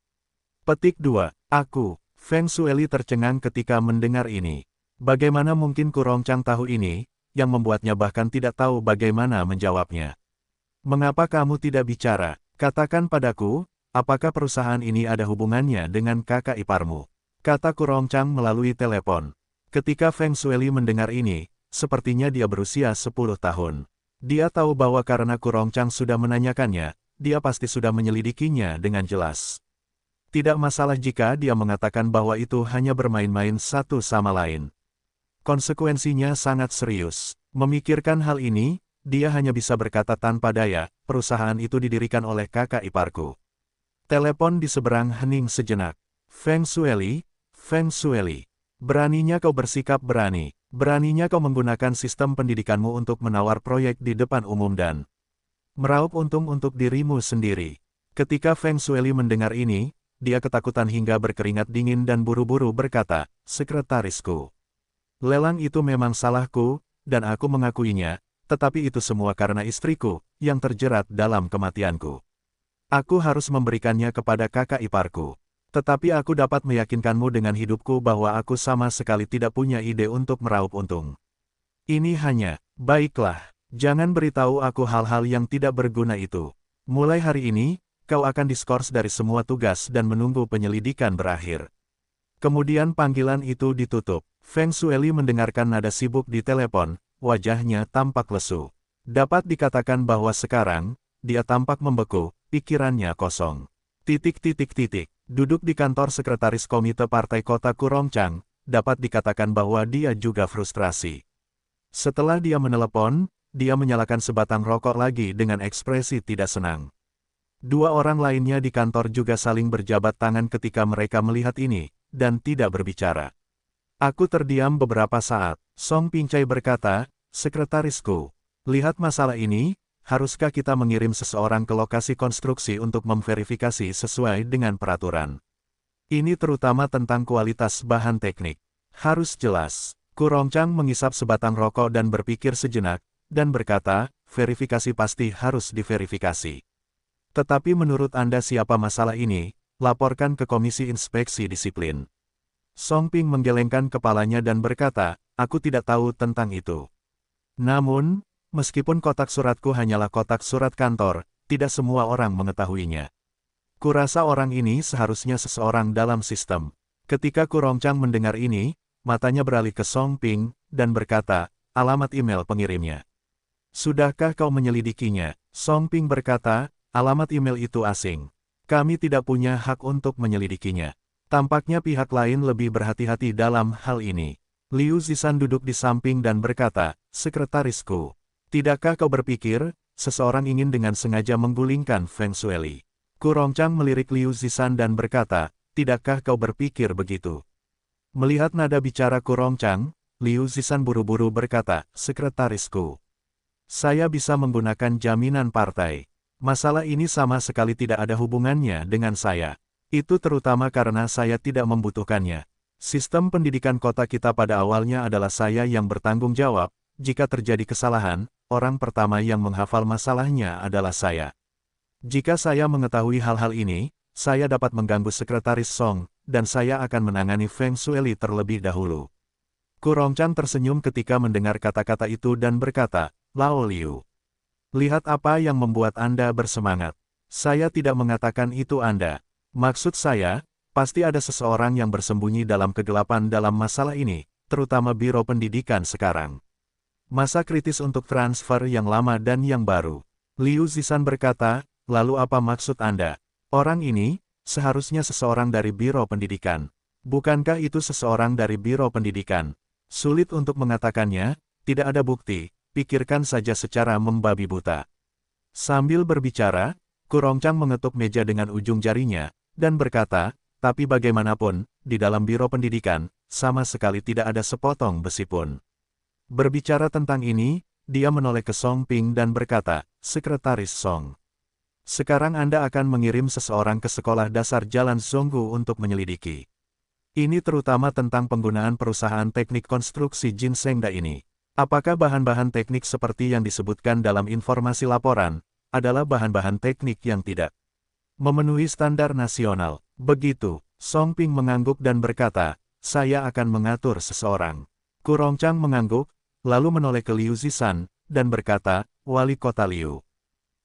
A: Petik 2. Aku. Feng Shueli tercengang ketika mendengar ini. Bagaimana mungkin Kurongchang tahu ini, yang membuatnya bahkan tidak tahu bagaimana menjawabnya. "Mengapa kamu tidak bicara? Katakan padaku, apakah perusahaan ini ada hubungannya dengan kakak iparmu?" kata Kurongchang melalui telepon. Ketika Feng Shueli mendengar ini, sepertinya dia berusia 10 tahun. Dia tahu bahwa karena Kurongchang sudah menanyakannya, dia pasti sudah menyelidikinya dengan jelas. Tidak masalah jika dia mengatakan bahwa itu hanya bermain-main satu sama lain. Konsekuensinya sangat serius. Memikirkan hal ini, dia hanya bisa berkata tanpa daya, "Perusahaan itu didirikan oleh kakak iparku." Telepon di seberang hening sejenak. "Feng Shueli, Feng Shueli. Beraninya kau bersikap berani. Beraninya kau menggunakan sistem pendidikanmu untuk menawar proyek di depan umum dan meraup untung untuk dirimu sendiri." Ketika Feng Shueli mendengar ini, dia ketakutan hingga berkeringat dingin dan buru-buru berkata, "Sekretarisku. Lelang itu memang salahku, dan aku mengakuinya, tetapi itu semua karena istriku, yang terjerat dalam kematianku. Aku harus memberikannya kepada kakak iparku. Tetapi aku dapat meyakinkanmu dengan hidupku bahwa aku sama sekali tidak punya ide untuk meraup untung. Ini hanya, baiklah, jangan beritahu aku hal-hal yang tidak berguna itu. Mulai hari ini, kau akan diskors dari semua tugas dan menunggu penyelidikan berakhir." Kemudian panggilan itu ditutup. Feng Shueli mendengarkan nada sibuk di telepon, wajahnya tampak lesu. Dapat dikatakan bahwa sekarang, dia tampak membeku, pikirannya kosong. Duduk di kantor sekretaris komite partai kota Kurongchang, dapat dikatakan bahwa dia juga frustrasi. Setelah dia menelepon, dia menyalakan sebatang rokok lagi dengan ekspresi tidak senang. Dua orang lainnya di kantor juga saling berjabat tangan ketika mereka melihat ini, dan tidak berbicara. "Aku terdiam beberapa saat." Song Pingcai berkata, "Sekretarisku, lihat masalah ini, haruskah kita mengirim seseorang ke lokasi konstruksi untuk memverifikasi sesuai dengan peraturan? Ini terutama tentang kualitas bahan teknik. Harus jelas." Kurongchang mengisap sebatang rokok dan berpikir sejenak, dan berkata, "Verifikasi pasti harus diverifikasi. Tetapi menurut Anda siapa masalah ini? Laporkan ke Komisi Inspeksi Disiplin." Song Ping menggelengkan kepalanya dan berkata, "Aku tidak tahu tentang itu. Namun, meskipun kotak suratku hanyalah kotak surat kantor, tidak semua orang mengetahuinya. Kurasa orang ini seharusnya seseorang dalam sistem." Ketika Kurongchang mendengar ini, matanya beralih ke Song Ping, dan berkata, "Alamat email pengirimnya. Sudahkah kau menyelidikinya?" Song Ping berkata, "Alamat email itu asing. Kami tidak punya hak untuk menyelidikinya. Tampaknya pihak lain lebih berhati-hati dalam hal ini. Liu Zishan duduk di samping dan berkata, Sekretarisku, tidakkah kau berpikir, seseorang ingin dengan sengaja menggulingkan Feng Shueli? Ku Rongchang melirik Liu Zishan dan berkata, tidakkah kau berpikir begitu? Melihat nada bicara Ku Rongchang, Liu Zishan buru-buru berkata, Sekretarisku, saya bisa menggunakan jaminan partai. Masalah ini sama sekali tidak ada hubungannya dengan saya. Itu terutama karena saya tidak membutuhkannya. Sistem pendidikan kota kita pada awalnya adalah saya yang bertanggung jawab. Jika terjadi kesalahan, orang pertama yang menghafal masalahnya adalah saya. Jika saya mengetahui hal-hal ini, saya dapat mengganggu Sekretaris Song, dan saya akan menangani Feng Shueli terlebih dahulu. Ku Rongchang tersenyum ketika mendengar kata-kata itu dan berkata, Lao Liu, lihat apa yang membuat Anda bersemangat. Saya tidak mengatakan itu Anda. Maksud saya, pasti ada seseorang yang bersembunyi dalam kegelapan dalam masalah ini, terutama Biro Pendidikan sekarang. Masa kritis untuk transfer yang lama dan yang baru. Liu Zishan berkata, lalu apa maksud Anda? Orang ini, seharusnya seseorang dari Biro Pendidikan. Bukankah itu seseorang dari Biro Pendidikan? Sulit untuk mengatakannya, tidak ada bukti. Pikirkan saja secara membabi buta. Sambil berbicara, Ku Rongchang mengetuk meja dengan ujung jarinya, dan berkata, tapi bagaimanapun, di dalam Biro Pendidikan, sama sekali tidak ada sepotong besi pun. Berbicara tentang ini, dia menoleh ke Song Ping dan berkata, Sekretaris Song, sekarang Anda akan mengirim seseorang ke sekolah dasar Jalan Zhonggu untuk menyelidiki. Ini terutama tentang penggunaan perusahaan teknik konstruksi Jinsengda ini. Apakah bahan-bahan teknik seperti yang disebutkan dalam informasi laporan, adalah bahan-bahan teknik yang tidak memenuhi standar nasional? Begitu, Song Ping mengangguk dan berkata, saya akan mengatur seseorang. Ku Rongchang mengangguk, lalu menoleh ke Liu Zishan, dan berkata, Wali Kota Liu,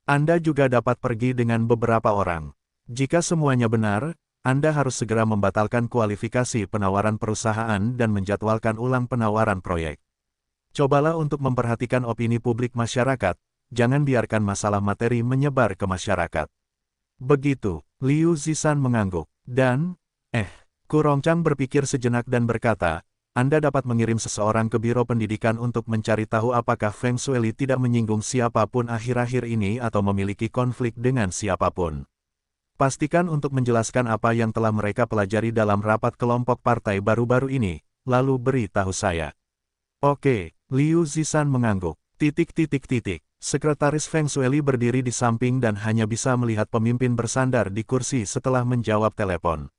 A: Anda juga dapat pergi dengan beberapa orang. Jika semuanya benar, Anda harus segera membatalkan kualifikasi penawaran perusahaan dan menjadwalkan ulang penawaran proyek. Cobalah untuk memperhatikan opini publik masyarakat, jangan biarkan masalah materi menyebar ke masyarakat. Begitu, Liu Zishan mengangguk, dan, Ku Rongchang berpikir sejenak dan berkata, Anda dapat mengirim seseorang ke Biro Pendidikan untuk mencari tahu apakah Feng Shueli tidak menyinggung siapapun akhir-akhir ini atau memiliki konflik dengan siapapun. Pastikan untuk menjelaskan apa yang telah mereka pelajari dalam rapat kelompok partai baru-baru ini, lalu beritahu saya. Oke. Liu Zishan mengangguk. Sekretaris Feng Shueli berdiri di samping dan hanya bisa melihat pemimpin bersandar di kursi setelah menjawab telepon.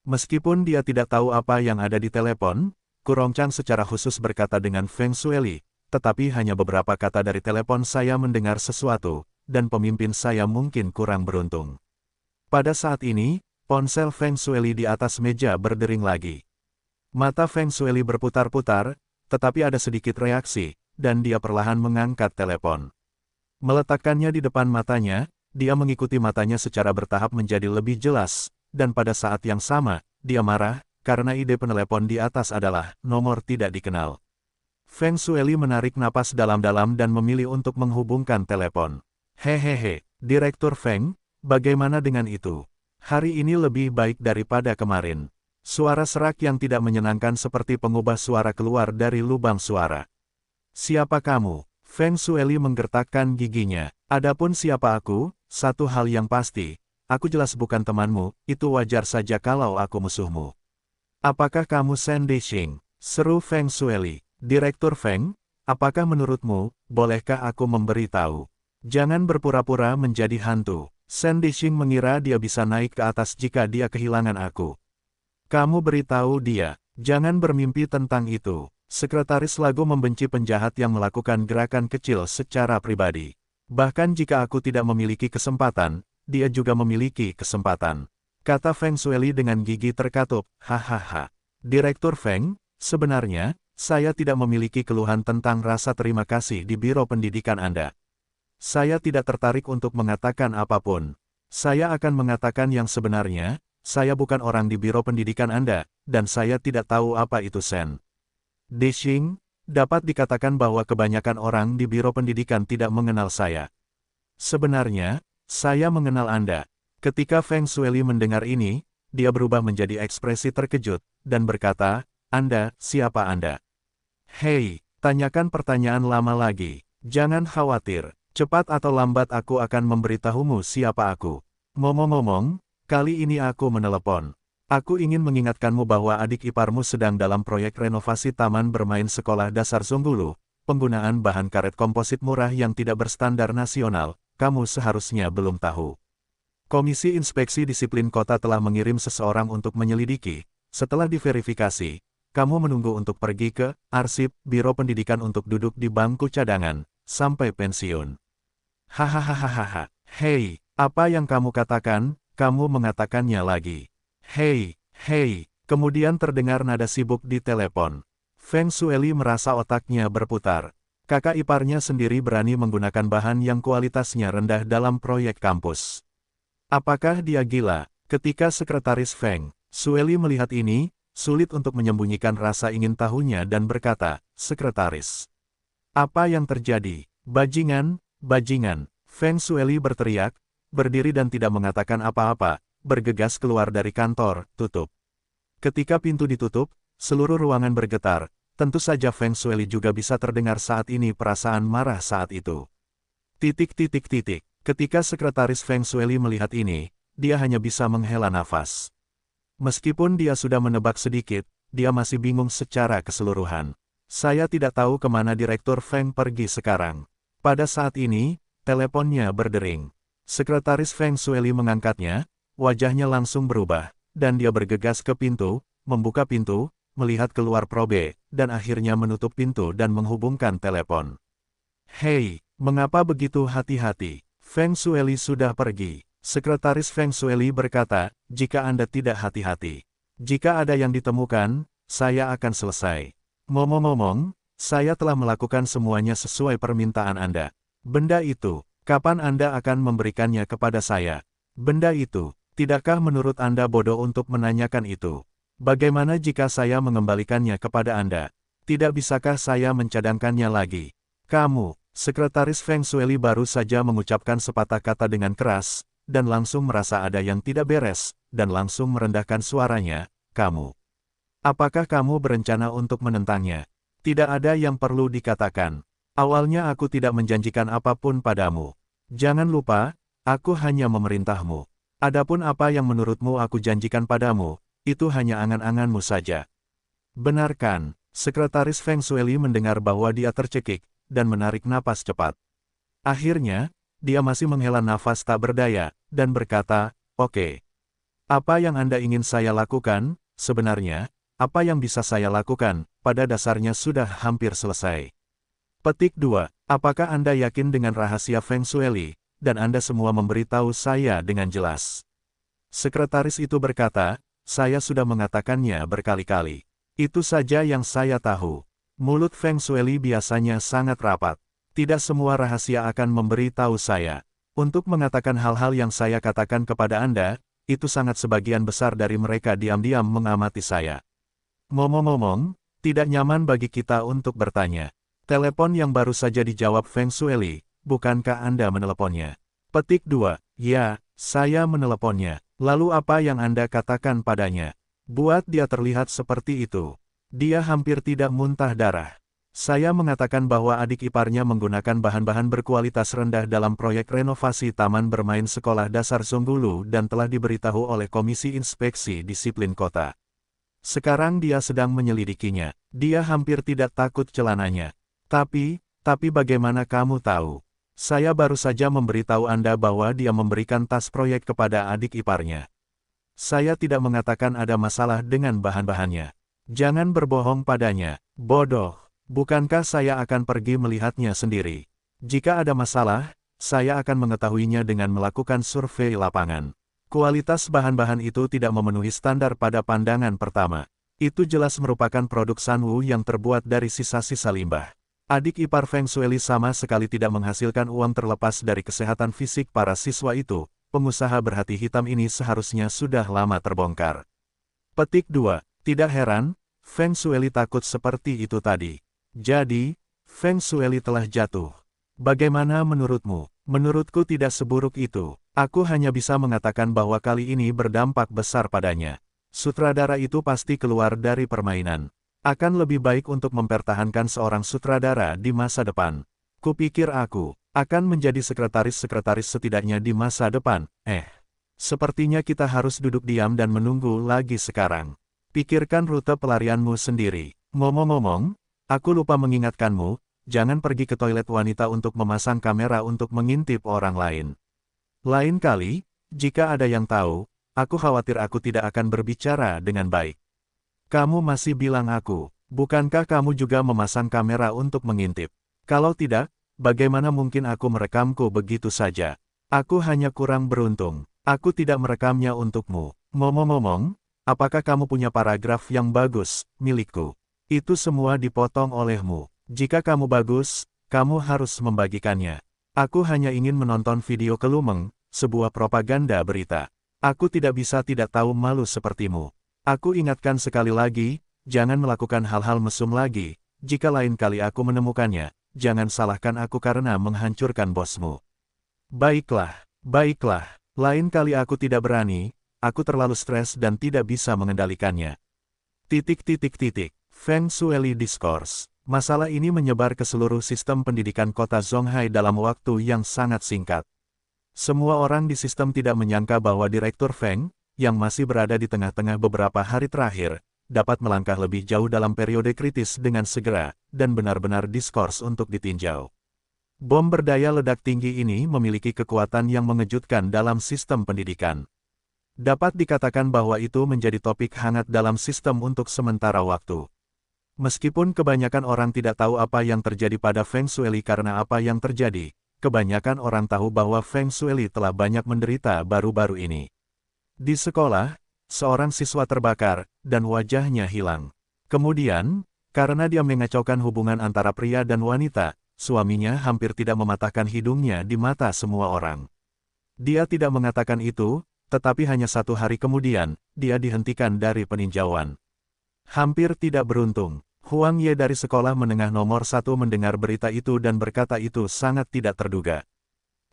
A: Meskipun dia tidak tahu apa yang ada di telepon, Ku Rongchang secara khusus berkata dengan Feng Shueli, tetapi hanya beberapa kata dari telepon saya mendengar sesuatu, dan pemimpin saya mungkin kurang beruntung. Pada saat ini, ponsel Feng Shueli di atas meja berdering lagi. Mata Feng Shueli berputar-putar, tetapi ada sedikit reaksi, dan dia perlahan mengangkat telepon. Meletakkannya di depan matanya, dia mengikuti matanya secara bertahap menjadi lebih jelas, dan pada saat yang sama, dia marah, karena ide penelepon di atas adalah nomor tidak dikenal. Feng Shueli menarik napas dalam-dalam dan memilih untuk menghubungkan telepon. Hehehe, Direktur Feng, bagaimana dengan itu? Hari ini lebih baik daripada kemarin. Suara serak yang tidak menyenangkan seperti pengubah suara keluar dari lubang suara. Siapa kamu? Feng Shueli menggertakkan giginya. Adapun siapa aku, satu hal yang pasti, aku jelas bukan temanmu, itu wajar saja kalau aku musuhmu. Apakah kamu Shen Dexing? Seru Feng Shueli. Direktur Feng, apakah menurutmu, bolehkah aku memberitahu? Jangan berpura-pura menjadi hantu. Shen Dexing mengira dia bisa naik ke atas jika dia kehilangan aku. Kamu beritahu dia, jangan bermimpi tentang itu. Sekretaris Lago membenci penjahat yang melakukan gerakan kecil secara pribadi. Bahkan jika aku tidak memiliki kesempatan, dia juga memiliki kesempatan. Kata Feng Shueli dengan gigi terkatup, hahaha. Direktur Feng, sebenarnya, saya tidak memiliki keluhan tentang rasa terima kasih di Biro Pendidikan Anda. Saya tidak tertarik untuk mengatakan apapun. Saya akan mengatakan yang sebenarnya. Saya bukan orang di Biro Pendidikan Anda, dan saya tidak tahu apa itu Shen Dexing. Dapat dikatakan bahwa kebanyakan orang di Biro Pendidikan tidak mengenal saya. Sebenarnya, saya mengenal Anda. Ketika Feng Shueli mendengar ini, dia berubah menjadi ekspresi terkejut, dan berkata, "Anda, siapa Anda?" "Hei, tanyakan pertanyaan lama lagi. Jangan khawatir, cepat atau lambat aku akan memberitahumu siapa aku. Ngomong-ngomong, kali ini aku menelepon. Aku ingin mengingatkanmu bahwa adik iparmu sedang dalam proyek renovasi taman bermain sekolah dasar Zonggulu, penggunaan bahan karet komposit murah yang tidak berstandar nasional, kamu seharusnya belum tahu. Komisi Inspeksi Disiplin Kota telah mengirim seseorang untuk menyelidiki. Setelah diverifikasi, kamu menunggu untuk pergi ke arsip Biro Pendidikan untuk duduk di bangku cadangan sampai pensiun." Hahaha. Hei, apa yang kamu katakan? Kamu mengatakannya lagi. Hei. Kemudian terdengar nada sibuk di telepon. Feng Shueli merasa otaknya berputar. Kakak iparnya sendiri berani menggunakan bahan yang kualitasnya rendah dalam proyek kampus. Apakah dia gila? Ketika Sekretaris Feng Shueli melihat ini, sulit untuk menyembunyikan rasa ingin tahunya dan berkata, "Sekretaris, apa yang terjadi? Bajingan." Feng Shueli berteriak, berdiri dan tidak mengatakan apa-apa, bergegas keluar dari kantor, tutup. Ketika pintu ditutup, seluruh ruangan bergetar. Tentu saja Feng Shueli juga bisa terdengar saat ini perasaan marah saat itu. Ketika Sekretaris Feng Shueli melihat ini, dia hanya bisa menghela nafas. Meskipun dia sudah menebak sedikit, dia masih bingung secara keseluruhan. Saya tidak tahu kemana Direktur Feng pergi sekarang. Pada saat ini, teleponnya berdering. Sekretaris Feng Shueli mengangkatnya, wajahnya langsung berubah, dan dia bergegas ke pintu, membuka pintu, melihat keluar probe, dan akhirnya menutup pintu dan menghubungkan telepon. "Hei, mengapa begitu hati-hati? Feng Shueli sudah pergi." Sekretaris Feng Shueli berkata, "Jika Anda tidak hati-hati, jika ada yang ditemukan, saya akan selesai. Ngomong-ngomong, saya telah melakukan semuanya sesuai permintaan Anda. Benda itu, kapan Anda akan memberikannya kepada saya? Benda itu, tidakkah menurut Anda bodoh untuk menanyakan itu? Bagaimana jika saya mengembalikannya kepada Anda? Tidak bisakah saya mencadangkannya lagi?" "Kamu," Sekretaris Feng Shueli baru saja mengucapkan sepatah kata dengan keras, dan langsung merasa ada yang tidak beres, dan langsung merendahkan suaranya, "Kamu. Apakah kamu berencana untuk menentangnya?" "Tidak ada yang perlu dikatakan. Awalnya aku tidak menjanjikan apapun padamu. Jangan lupa, aku hanya memerintahmu. Adapun apa yang menurutmu aku janjikan padamu, itu hanya angan-anganmu saja." "Benarkan?" Sekretaris Feng Shueli mendengar bahwa dia tercekik, dan menarik napas cepat. Akhirnya, dia masih menghela nafas tak berdaya, dan berkata, "Oke. Apa yang Anda ingin saya lakukan? Sebenarnya, apa yang bisa saya lakukan, pada dasarnya sudah hampir selesai." Petik 2. Apakah Anda yakin dengan rahasia Feng Shueli, dan Anda semua memberitahu saya dengan jelas? Sekretaris itu berkata, "Saya sudah mengatakannya berkali-kali. Itu saja yang saya tahu." Mulut Feng Shueli biasanya sangat rapat. "Tidak semua rahasia akan memberitahu saya. Untuk mengatakan hal-hal yang saya katakan kepada Anda, itu sangat sebagian besar dari mereka diam-diam mengamati saya." Ngomong-ngomong, tidak nyaman bagi kita untuk bertanya. Telepon yang baru saja dijawab Feng Shueli, "Bukankah Anda meneleponnya?" Petik 2. "Ya, saya meneleponnya." "Lalu apa yang Anda katakan padanya? Buat dia terlihat seperti itu." "Dia hampir tidak muntah darah. Saya mengatakan bahwa adik iparnya menggunakan bahan-bahan berkualitas rendah dalam proyek renovasi taman bermain sekolah dasar Zonggulu dan telah diberitahu oleh Komisi Inspeksi Disiplin Kota. Sekarang dia sedang menyelidikinya. Dia hampir tidak takut celananya." Tapi bagaimana kamu tahu?" "Saya baru saja memberitahu Anda bahwa dia memberikan tas proyek kepada adik iparnya. Saya tidak mengatakan ada masalah dengan bahan-bahannya. Jangan berbohong padanya, bodoh. Bukankah saya akan pergi melihatnya sendiri? Jika ada masalah, saya akan mengetahuinya dengan melakukan survei lapangan. Kualitas bahan-bahan itu tidak memenuhi standar pada pandangan pertama. Itu jelas merupakan produk Sanwu yang terbuat dari sisa-sisa limbah." Adik ipar Feng Shueli sama sekali tidak menghasilkan uang terlepas dari kesehatan fisik para siswa itu. Pengusaha berhati hitam ini seharusnya sudah lama terbongkar. Petik 2. Tidak heran, Feng Shueli takut seperti itu tadi. Jadi, Feng Shueli telah jatuh. Bagaimana menurutmu? Menurutku tidak seburuk itu. Aku hanya bisa mengatakan bahwa kali ini berdampak besar padanya. Sutradara itu pasti keluar dari permainan. Akan lebih baik untuk mempertahankan seorang sutradara di masa depan. Kupikir aku akan menjadi sekretaris-sekretaris setidaknya di masa depan. Sepertinya kita harus duduk diam dan menunggu lagi sekarang. Pikirkan rute pelarianmu sendiri. Ngomong-ngomong, aku lupa mengingatkanmu, jangan pergi ke toilet wanita untuk memasang kamera untuk mengintip orang lain. Lain kali, jika ada yang tahu, aku khawatir aku tidak akan berbicara dengan baik. Kamu masih bilang aku, bukankah kamu juga memasang kamera untuk mengintip? Kalau tidak, bagaimana mungkin aku merekamku begitu saja? Aku hanya kurang beruntung. Aku tidak merekamnya untukmu. Ngomong-ngomong, apakah kamu punya paragraf yang bagus, milikku? Itu semua dipotong olehmu. Jika kamu bagus, kamu harus membagikannya. Aku hanya ingin menonton video kelumeng, sebuah propaganda berita. Aku tidak bisa tidak tahu malu sepertimu. Aku ingatkan sekali lagi, jangan melakukan hal-hal mesum lagi. Jika lain kali aku menemukannya, jangan salahkan aku karena menghancurkan bosmu. Baiklah, baiklah. Lain kali aku tidak berani, aku terlalu stres dan tidak bisa mengendalikannya. Feng Shui Discourse. Masalah ini menyebar ke seluruh sistem pendidikan kota Zonghai dalam waktu yang sangat singkat. Semua orang di sistem tidak menyangka bahwa Direktur Feng, yang masih berada di tengah-tengah beberapa hari terakhir, dapat melangkah lebih jauh dalam periode kritis dengan segera, dan benar-benar diskors untuk ditinjau. Bom berdaya ledak tinggi ini memiliki kekuatan yang mengejutkan dalam sistem pendidikan. Dapat dikatakan bahwa itu menjadi topik hangat dalam sistem untuk sementara waktu. Meskipun kebanyakan orang tidak tahu apa yang terjadi pada Feng Shui karena apa yang terjadi, kebanyakan orang tahu bahwa Feng Shui telah banyak menderita baru-baru ini. Di sekolah, seorang siswa terbakar, dan wajahnya hilang. Kemudian, karena dia mengacaukan hubungan antara pria dan wanita, suaminya hampir tidak mematahkan hidungnya di mata semua orang. Dia tidak mengatakan itu, tetapi hanya 1 hari kemudian, dia dihentikan dari peninjauan. Hampir tidak beruntung, Huang Ye dari sekolah menengah nomor 1 mendengar berita itu dan berkata itu sangat tidak terduga.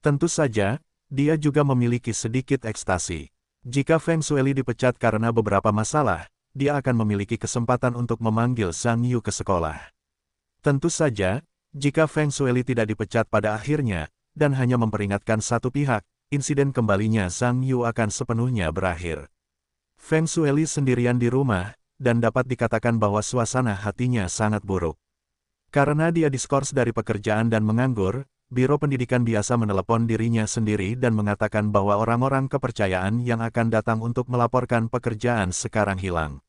A: Tentu saja, dia juga memiliki sedikit ekstasi. Jika Feng Shui dipecat karena beberapa masalah, dia akan memiliki kesempatan untuk memanggil Zhang Yu ke sekolah. Tentu saja, jika Feng Shui tidak dipecat pada akhirnya, dan hanya memperingatkan satu pihak, insiden kembalinya Zhang Yu akan sepenuhnya berakhir. Feng Shui sendirian di rumah, dan dapat dikatakan bahwa suasana hatinya sangat buruk. Karena dia diskors dari pekerjaan dan menganggur, Biro Pendidikan biasa menelepon dirinya sendiri dan mengatakan bahwa orang-orang kepercayaan yang akan datang untuk melaporkan pekerjaan sekarang hilang.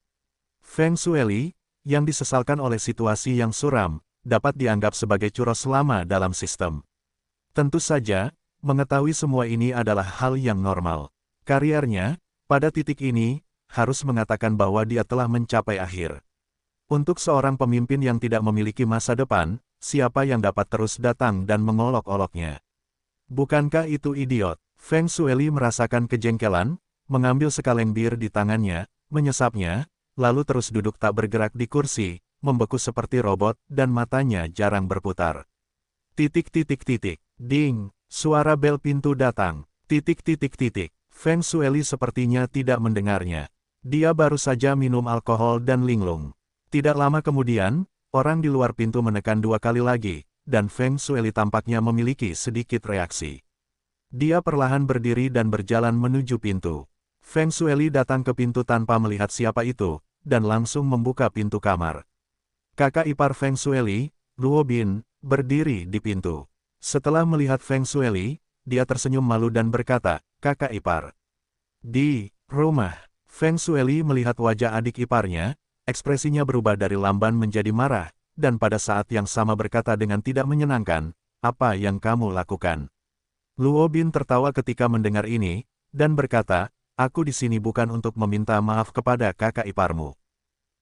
A: Feng Shui, yang disesalkan oleh situasi yang suram, dapat dianggap sebagai churros lama dalam sistem. Tentu saja, mengetahui semua ini adalah hal yang normal. Kariernya, pada titik ini, harus mengatakan bahwa dia telah mencapai akhir. Untuk seorang pemimpin yang tidak memiliki masa depan, siapa yang dapat terus datang dan mengolok-oloknya? Bukankah itu idiot? Feng Shui merasakan kejengkelan, mengambil sekaleng bir di tangannya, menyesapnya, lalu terus duduk tak bergerak di kursi, membeku seperti robot, dan matanya jarang berputar. Ding, suara bel pintu datang. Feng Shui sepertinya tidak mendengarnya. Dia baru saja minum alkohol dan linglung. Tidak lama kemudian, orang di luar pintu menekan 2 kali lagi, dan Feng Shui tampaknya memiliki sedikit reaksi. Dia perlahan berdiri dan berjalan menuju pintu. Feng Shui datang ke pintu tanpa melihat siapa itu, dan langsung membuka pintu kamar. Kakak ipar Feng Shui, Luo Bin, berdiri di pintu. Setelah melihat Feng Shui, dia tersenyum malu dan berkata, "Kakak ipar." Di rumah, Feng Shui melihat wajah adik iparnya, ekspresinya berubah dari lamban menjadi marah, dan pada saat yang sama berkata dengan tidak menyenangkan, "Apa yang kamu lakukan?" Luo Bin tertawa ketika mendengar ini, dan berkata, "Aku di sini bukan untuk meminta maaf kepada kakak iparmu."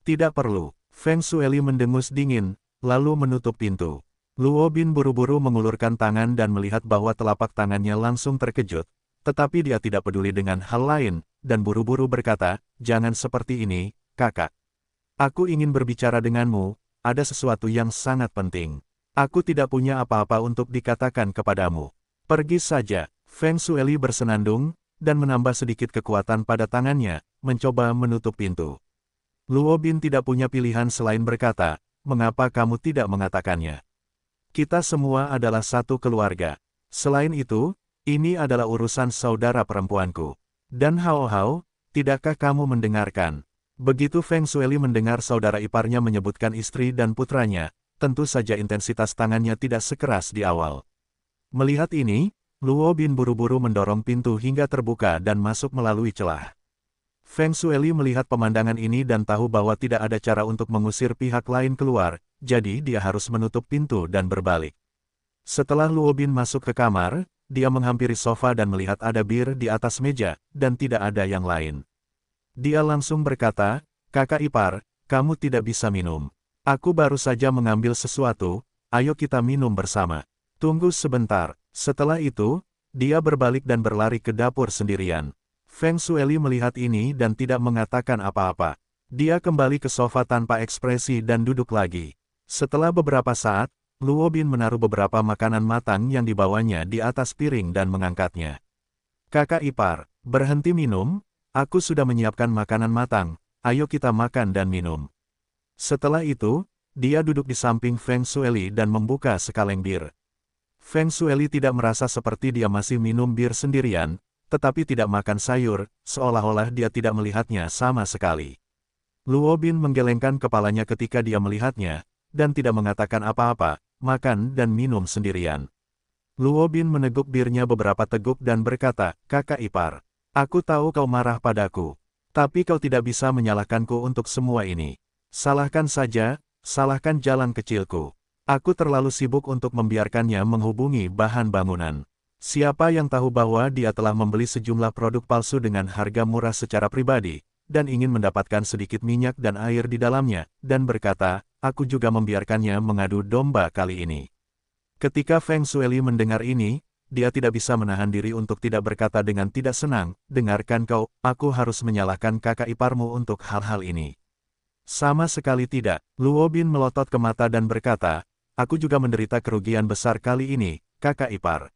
A: "Tidak perlu." Feng Shui mendengus dingin, lalu menutup pintu. Luo Bin buru-buru mengulurkan tangan dan melihat bahwa telapak tangannya langsung terkejut, tetapi dia tidak peduli dengan hal lain, dan buru-buru berkata, "Jangan seperti ini, kakak. Aku ingin berbicara denganmu, ada sesuatu yang sangat penting. Aku tidak punya apa-apa untuk dikatakan kepadamu. Pergi saja." Feng Shueli bersenandung, dan menambah sedikit kekuatan pada tangannya, mencoba menutup pintu. Luo Bin tidak punya pilihan selain berkata, mengapa kamu tidak mengatakannya? Kita semua adalah satu keluarga. Selain itu, ini adalah urusan saudara perempuanku. Dan Hao Hao, tidakkah kamu mendengarkan? Begitu Feng Shueli mendengar saudara iparnya menyebutkan istri dan putranya, tentu saja intensitas tangannya tidak sekeras di awal. Melihat ini, Luo Bin buru-buru mendorong pintu hingga terbuka dan masuk melalui celah. Feng Shueli melihat pemandangan ini dan tahu bahwa tidak ada cara untuk mengusir pihak lain keluar, jadi dia harus menutup pintu dan berbalik. Setelah Luo Bin masuk ke kamar, dia menghampiri sofa dan melihat ada bir di atas meja, dan tidak ada yang lain. Dia langsung berkata, kakak ipar, kamu tidak bisa minum. Aku baru saja mengambil sesuatu, ayo kita minum bersama. Tunggu sebentar. Setelah itu, dia berbalik dan berlari ke dapur sendirian. Feng Shueli melihat ini dan tidak mengatakan apa-apa. Dia kembali ke sofa tanpa ekspresi dan duduk lagi. Setelah beberapa saat, Luo Bin menaruh beberapa makanan matang yang dibawanya di atas piring dan mengangkatnya. Kakak ipar, berhenti minum, aku sudah menyiapkan makanan matang, ayo kita makan dan minum. Setelah itu, dia duduk di samping Feng Shueli dan membuka sekaleng bir. Feng Shueli tidak merasa seperti dia masih minum bir sendirian, tetapi tidak makan sayur, seolah-olah dia tidak melihatnya sama sekali. Luo Bin menggelengkan kepalanya ketika dia melihatnya, dan tidak mengatakan apa-apa, makan dan minum sendirian. Luo Bin meneguk birnya beberapa teguk dan berkata, kakak ipar, aku tahu kau marah padaku, tapi kau tidak bisa menyalahkanku untuk semua ini. Salahkan saja, salahkan jalan kecilku. Aku terlalu sibuk untuk membiarkannya menghubungi bahan bangunan. Siapa yang tahu bahwa dia telah membeli sejumlah produk palsu dengan harga murah secara pribadi, dan ingin mendapatkan sedikit minyak dan air di dalamnya, dan berkata, aku juga membiarkannya mengadu domba kali ini. Ketika Feng Shueli mendengar ini, dia tidak bisa menahan diri untuk tidak berkata dengan tidak senang, dengarkan kau, aku harus menyalahkan kakak iparmu untuk hal-hal ini. Sama sekali tidak, Luo Bin melotot ke mata dan berkata, aku juga menderita kerugian besar kali ini, kakak ipar.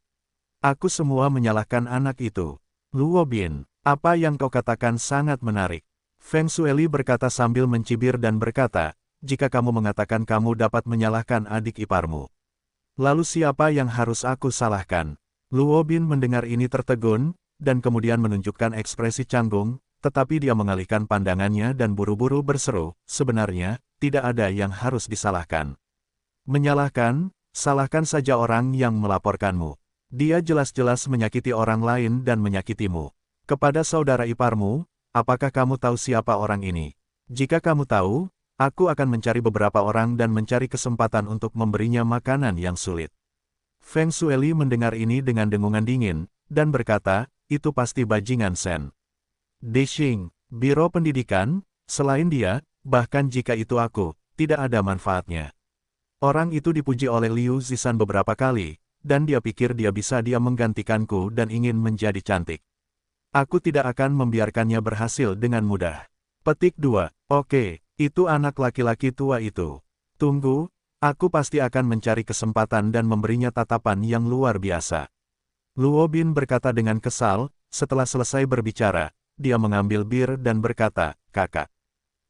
A: Aku semua menyalahkan anak itu. Luo Bin, apa yang kau katakan sangat menarik. Feng Shueli berkata sambil mencibir dan berkata, jika kamu mengatakan kamu dapat menyalahkan adik iparmu, lalu siapa yang harus aku salahkan? Luo Bin mendengar ini tertegun, dan kemudian menunjukkan ekspresi canggung, tetapi dia mengalihkan pandangannya dan buru-buru berseru, sebenarnya, tidak ada yang harus disalahkan. Menyalahkan, salahkan saja orang yang melaporkanmu. Dia jelas-jelas menyakiti orang lain dan menyakitimu. Kepada saudara iparmu, apakah kamu tahu siapa orang ini? Jika kamu tahu, aku akan mencari beberapa orang dan mencari kesempatan untuk memberinya makanan yang sulit. Feng Shueli mendengar ini dengan dengungan dingin, dan berkata, itu pasti bajingan Shen. Deshing, Biro Pendidikan, selain dia, bahkan jika itu aku, tidak ada manfaatnya. Orang itu dipuji oleh Liu Zishan beberapa kali, dan dia pikir dia bisa menggantikanku dan ingin menjadi cantik. Aku tidak akan membiarkannya berhasil dengan mudah. Petik 2. Oke, itu anak laki-laki tua itu. Tunggu, aku pasti akan mencari kesempatan dan memberinya tatapan yang luar biasa. Luo Bin berkata dengan kesal, setelah selesai berbicara, dia mengambil bir dan berkata, kakak.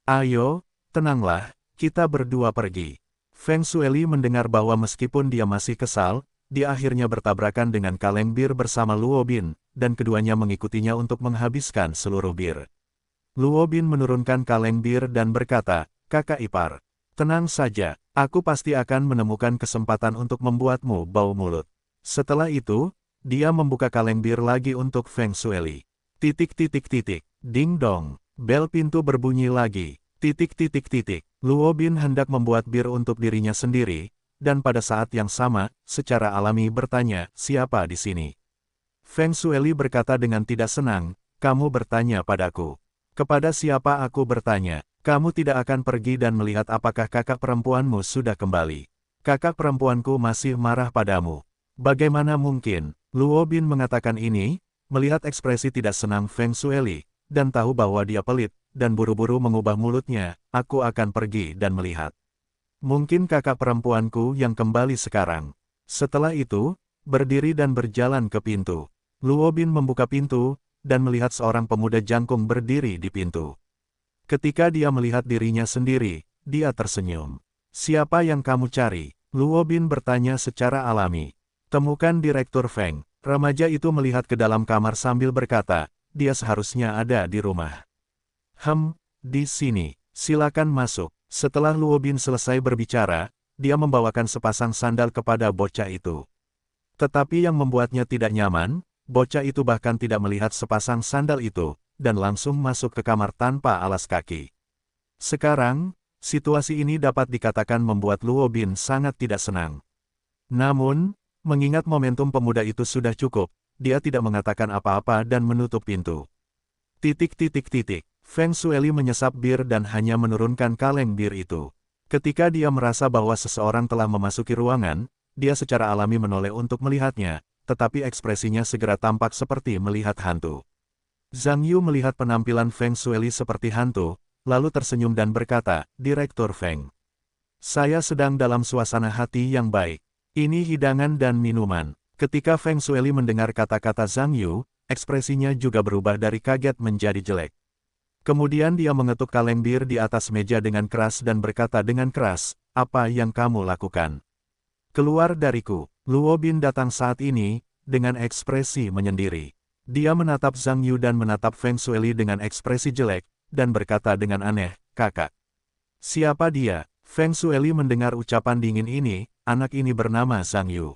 A: Ayo, tenanglah, kita berdua pergi. Feng Shueli mendengar bahwa meskipun dia masih kesal, dia akhirnya bertabrakan dengan kaleng bir bersama Luo Bin, dan keduanya mengikutinya untuk menghabiskan seluruh bir. Luo Bin menurunkan kaleng bir dan berkata, kakak ipar, tenang saja, aku pasti akan menemukan kesempatan untuk membuatmu bau mulut. Setelah itu, dia membuka kaleng bir lagi untuk Feng Shueli. Ding dong, bel pintu berbunyi lagi. Luo Bin hendak membuat bir untuk dirinya sendiri, dan pada saat yang sama, secara alami bertanya, siapa di sini? Feng Shueli berkata dengan tidak senang, kamu bertanya padaku. Kepada siapa aku bertanya? Kamu tidak akan pergi dan melihat apakah kakak perempuanmu sudah kembali. Kakak perempuanku masih marah padamu. Bagaimana mungkin? Luo Bin mengatakan ini, melihat ekspresi tidak senang Feng Shueli, dan tahu bahwa dia pelit, dan buru-buru mengubah mulutnya, aku akan pergi dan melihat. Mungkin kakak perempuanku yang kembali sekarang. Setelah itu, berdiri dan berjalan ke pintu. Luo Bin membuka pintu, dan melihat seorang pemuda jangkung berdiri di pintu. Ketika dia melihat dirinya sendiri, dia tersenyum. "Siapa yang kamu cari?" Luo Bin bertanya secara alami. "Temukan Direktur Feng." Remaja itu melihat ke dalam kamar sambil berkata, "Dia seharusnya ada di rumah." Di sini. Silakan masuk." Setelah Luo Bin selesai berbicara, dia membawakan sepasang sandal kepada bocah itu. Tetapi yang membuatnya tidak nyaman, bocah itu bahkan tidak melihat sepasang sandal itu, dan langsung masuk ke kamar tanpa alas kaki. Sekarang, situasi ini dapat dikatakan membuat Luo Bin sangat tidak senang. Namun, mengingat momentum pemuda itu sudah cukup, dia tidak mengatakan apa-apa dan menutup pintu. Feng Shueli menyesap bir dan hanya menurunkan kaleng bir itu. Ketika dia merasa bahwa seseorang telah memasuki ruangan, dia secara alami menoleh untuk melihatnya, tetapi ekspresinya segera tampak seperti melihat hantu. Zhang Yu melihat penampilan Feng Shueli seperti hantu, lalu tersenyum dan berkata, "Direktur Feng. Saya sedang dalam suasana hati yang baik. Ini hidangan dan minuman." Ketika Feng Shueli mendengar kata-kata Zhang Yu, ekspresinya juga berubah dari kaget menjadi jelek. Kemudian dia mengetuk kaleng bir di atas meja dengan keras dan berkata dengan keras, "Apa yang kamu lakukan? Keluar dariku." Luo Bin datang saat ini, dengan ekspresi menyendiri. Dia menatap Zhang Yu dan menatap Feng Shueli dengan ekspresi jelek, dan berkata dengan aneh, "Kakak. Siapa dia?" Feng Shueli mendengar ucapan dingin ini, "Anak ini bernama Zhang Yu.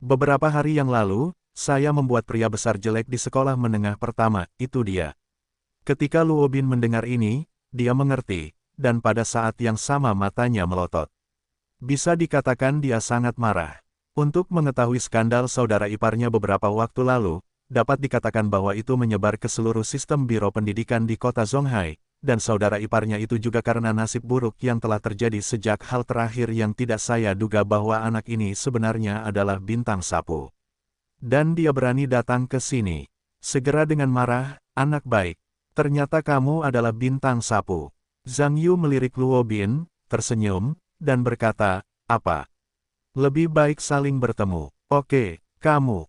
A: Beberapa hari yang lalu, saya membuat pria besar jelek di sekolah menengah pertama, itu dia." Ketika Luo Bin mendengar ini, dia mengerti, dan pada saat yang sama matanya melotot. Bisa dikatakan dia sangat marah. Untuk mengetahui skandal saudara iparnya beberapa waktu lalu, dapat dikatakan bahwa itu menyebar ke seluruh sistem biro pendidikan di kota Zonghai, dan saudara iparnya itu juga karena nasib buruk yang telah terjadi sejak hal terakhir yang tidak saya duga bahwa anak ini sebenarnya adalah bintang sapu. Dan dia berani datang ke sini. Segera dengan marah, "Anak baik. Ternyata kamu adalah bintang sapu." Zhang Yu melirik Luo Bin, tersenyum, dan berkata, "Apa? Lebih baik saling bertemu." "Oke, kamu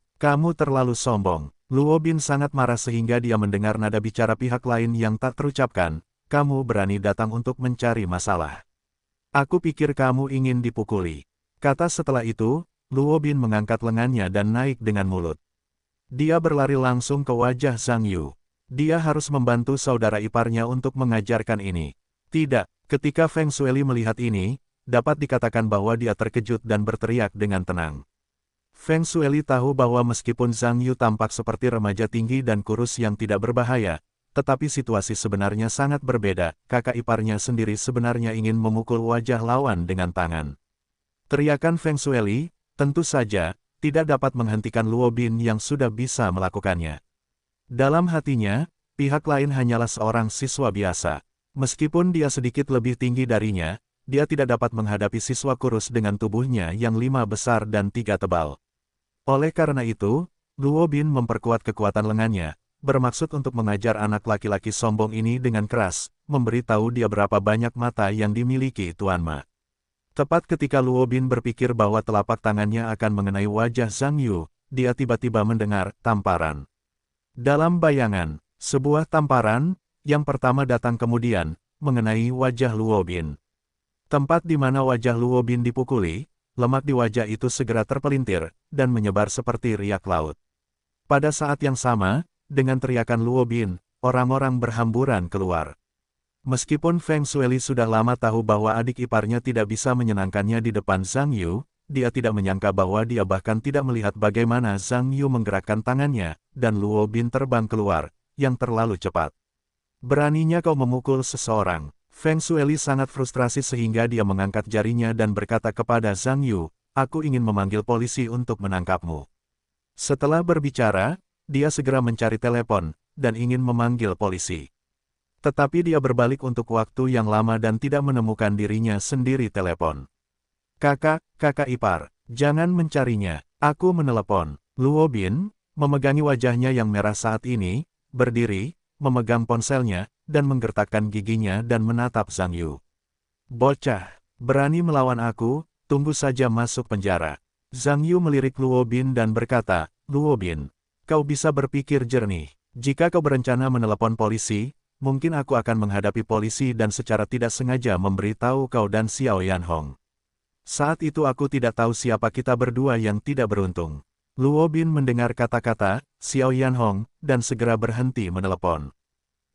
A: terlalu sombong." Luo Bin sangat marah sehingga dia mendengar nada bicara pihak lain yang tak terucapkan, "Kamu berani datang untuk mencari masalah. Aku pikir kamu ingin dipukuli." Kata setelah itu, Luo Bin mengangkat lengannya dan naik dengan mulut. Dia berlari langsung ke wajah Zhang Yu. Dia harus membantu saudara iparnya untuk mengajarkan ini. Tidak, ketika Feng Shueli melihat ini, dapat dikatakan bahwa dia terkejut dan berteriak dengan tenang. Feng Shueli tahu bahwa meskipun Zhang Yu tampak seperti remaja tinggi dan kurus yang tidak berbahaya, tetapi situasi sebenarnya sangat berbeda. Kakak iparnya sendiri sebenarnya ingin memukul wajah lawan dengan tangan. Teriakan Feng Shueli, tentu saja, tidak dapat menghentikan Luo Bin yang sudah bisa melakukannya. Dalam hatinya, pihak lain hanyalah seorang siswa biasa. Meskipun dia sedikit lebih tinggi darinya, dia tidak dapat menghadapi siswa kurus dengan tubuhnya yang 5 besar dan 3 tebal. Oleh karena itu, Luo Bin memperkuat kekuatan lengannya, bermaksud untuk mengajar anak laki-laki sombong ini dengan keras, memberitahu dia berapa banyak mata yang dimiliki Tuan Ma. Tepat ketika Luo Bin berpikir bahwa telapak tangannya akan mengenai wajah Zhang Yu, dia tiba-tiba mendengar tamparan. Dalam bayangan, sebuah tamparan, yang pertama datang kemudian, mengenai wajah Luo Bin. Tempat di mana wajah Luo Bin dipukuli, lemak di wajah itu segera terpelintir, dan menyebar seperti riak laut. Pada saat yang sama, dengan teriakan Luo Bin, orang-orang berhamburan keluar. Meskipun Feng Shueli sudah lama tahu bahwa adik iparnya tidak bisa menyenangkannya di depan Zhang Yu, dia tidak menyangka bahwa dia bahkan tidak melihat bagaimana Zhang Yu menggerakkan tangannya, dan Luo Bin terbang keluar, yang terlalu cepat. "Beraninya kau memukul seseorang." Feng Shueli sangat frustrasi sehingga dia mengangkat jarinya dan berkata kepada Zhang Yu, "Aku ingin memanggil polisi untuk menangkapmu." Setelah berbicara, dia segera mencari telepon, dan ingin memanggil polisi. Tetapi dia berbalik untuk waktu yang lama dan tidak menemukan dirinya sendiri telepon. Kakak ipar, jangan mencarinya, aku menelepon." Luo Bin, memegangi wajahnya yang merah saat ini, berdiri, memegang ponselnya, dan menggertakkan giginya dan menatap Zhang Yu. "Bocah, berani melawan aku, tunggu saja masuk penjara." Zhang Yu melirik Luo Bin dan berkata, "Luo Bin, Kau bisa berpikir jernih. Jika kau berencana menelepon polisi, mungkin aku akan menghadapi polisi dan secara tidak sengaja memberitahu kau dan Xiao Yanhong. Saat itu aku tidak tahu siapa kita berdua yang tidak beruntung. Luo Bin mendengar kata-kata Xiao Yanhong dan segera berhenti menelepon.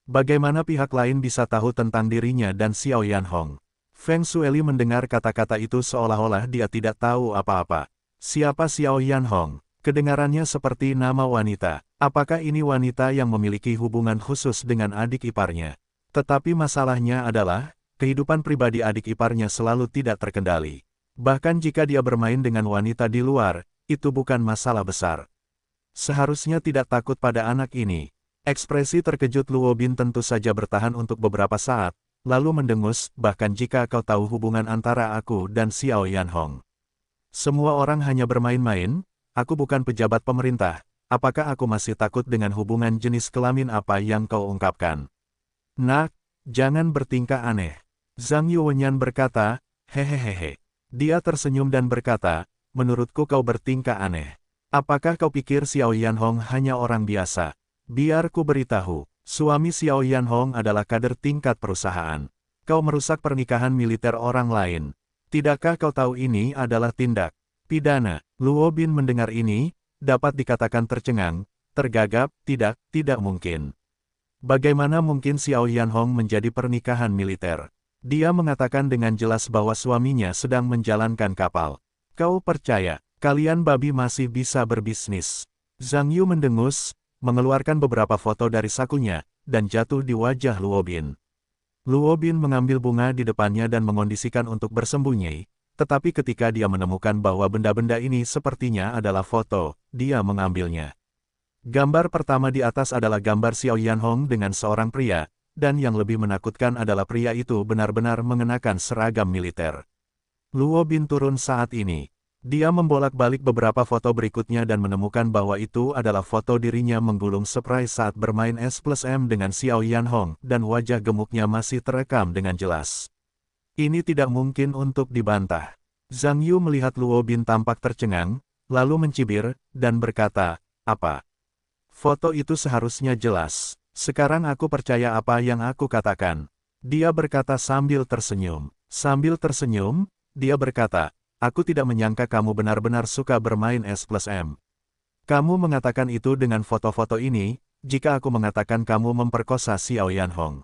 A: Bagaimana pihak lain bisa tahu tentang dirinya dan Xiao Yanhong? Feng Shueli mendengar kata-kata itu seolah-olah dia tidak tahu apa-apa. Siapa Xiao Yanhong? Kedengarannya seperti nama wanita. Apakah ini wanita yang memiliki hubungan khusus dengan adik iparnya? Tetapi masalahnya adalah, kehidupan pribadi adik iparnya selalu tidak terkendali. Bahkan jika dia bermain dengan wanita di luar, itu bukan masalah besar. Seharusnya tidak takut pada anak ini. Ekspresi terkejut Luo Bin tentu saja bertahan untuk beberapa saat, lalu mendengus, bahkan jika kau tahu hubungan antara aku dan Xiao Yanhong. Semua orang hanya bermain-main. Aku bukan pejabat pemerintah, apakah aku masih takut dengan hubungan jenis kelamin apa yang kau ungkapkan? Nak, jangan bertingkah aneh. Zhang Yuwenyan berkata, hehehehe. Dia tersenyum dan berkata, menurutku kau bertingkah aneh. Apakah kau pikir Xiao Yanhong hanya orang biasa? Biar ku beritahu, suami Xiao Yanhong adalah kader tingkat perusahaan. Kau merusak pernikahan militer orang lain. Tidakkah kau tahu ini adalah tindak pidana? Luo Bin mendengar ini, dapat dikatakan tercengang, tergagap, tidak mungkin. Bagaimana mungkin Xiao Yanhong menjadi pernikahan militer? Dia mengatakan dengan jelas bahwa suaminya sedang menjalankan kapal. Kau percaya, kalian babi masih bisa berbisnis? Zhang Yu mendengus, mengeluarkan beberapa foto dari sakunya, dan jatuh di wajah Luo Bin. Luo Bin mengambil bunga di depannya dan mengondisikan untuk bersembunyi. Tetapi ketika dia menemukan bahwa benda-benda ini sepertinya adalah foto, dia mengambilnya. Gambar pertama di atas adalah gambar Xiao Yanhong dengan seorang pria, dan yang lebih menakutkan adalah pria itu benar-benar mengenakan seragam militer. Luo Bin turun saat ini. Dia membolak-balik beberapa foto berikutnya dan menemukan bahwa itu adalah foto dirinya menggulung surprise saat bermain S+M dengan Xiao Yanhong, dan wajah gemuknya masih terekam dengan jelas. Ini tidak mungkin untuk dibantah. Zhang Yu melihat Luo Bin tampak tercengang, lalu mencibir, dan berkata, apa? Foto itu seharusnya jelas. Sekarang aku percaya apa yang aku katakan. Dia berkata sambil tersenyum. Sambil tersenyum, dia berkata, aku tidak menyangka kamu benar-benar suka bermain S+M. Kamu mengatakan itu dengan foto-foto ini, jika aku mengatakan kamu memperkosa Xiao Yanhong.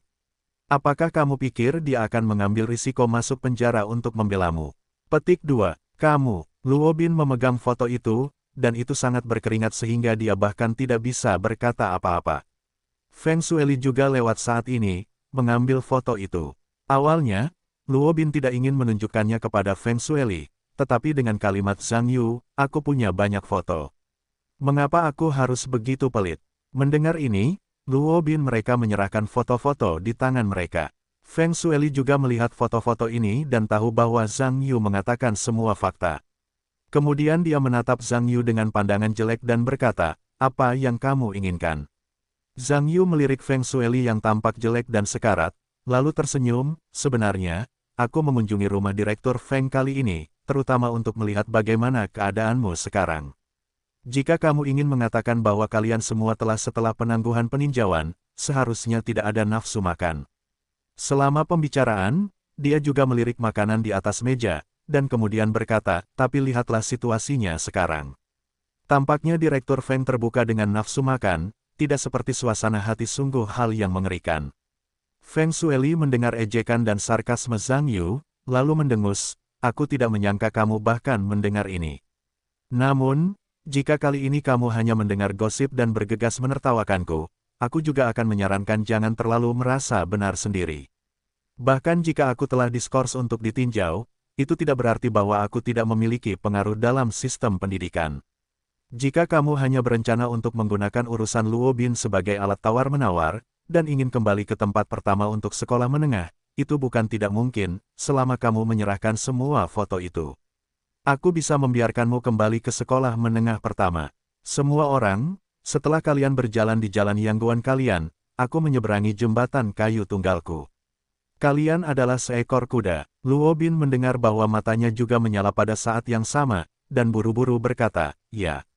A: Apakah kamu pikir dia akan mengambil risiko masuk penjara untuk membelamu? Petik 2. Kamu. Luo Bin memegang foto itu, dan itu sangat berkeringat sehingga dia bahkan tidak bisa berkata apa-apa. Feng Shueli juga lewat saat ini, mengambil foto itu. Awalnya, Luo Bin tidak ingin menunjukkannya kepada Feng Shueli, tetapi dengan kalimat Zhang Yu, aku punya banyak foto. Mengapa aku harus begitu pelit? Mendengar ini, Luo Bin mereka menyerahkan foto-foto di tangan mereka. Feng Shueli juga melihat foto-foto ini dan tahu bahwa Zhang Yu mengatakan semua fakta. Kemudian dia menatap Zhang Yu dengan pandangan jelek dan berkata, apa yang kamu inginkan? Zhang Yu melirik Feng Shueli yang tampak jelek dan sekarat, lalu tersenyum, sebenarnya, aku mengunjungi rumah Direktur Feng kali ini, terutama untuk melihat bagaimana keadaanmu sekarang. Jika kamu ingin mengatakan bahwa kalian semua telah setelah penangguhan peninjauan, seharusnya tidak ada nafsu makan. Selama pembicaraan, dia juga melirik makanan di atas meja, dan kemudian berkata, tapi lihatlah situasinya sekarang. Tampaknya Direktur Feng terbuka dengan nafsu makan, tidak seperti suasana hati sungguh hal yang mengerikan. Feng Shueli mendengar ejekan dan sarkasme Zhang Yu, lalu mendengus, aku tidak menyangka kamu bahkan mendengar ini. Namun, jika kali ini kamu hanya mendengar gosip dan bergegas menertawakanku, aku juga akan menyarankan jangan terlalu merasa benar sendiri. Bahkan jika aku telah diskors untuk ditinjau, itu tidak berarti bahwa aku tidak memiliki pengaruh dalam sistem pendidikan. Jika kamu hanya berencana untuk menggunakan urusan Luo Bin sebagai alat tawar-menawar, dan ingin kembali ke tempat pertama untuk sekolah menengah, itu bukan tidak mungkin, selama kamu menyerahkan semua foto itu. Aku bisa membiarkanmu kembali ke sekolah menengah pertama. Semua orang, setelah kalian berjalan di jalan Yangguan kalian, aku menyeberangi jembatan kayu tunggalku. Kalian adalah seekor kuda. Luo Bin mendengar bahwa matanya juga menyala pada saat yang sama, dan buru-buru berkata, ya.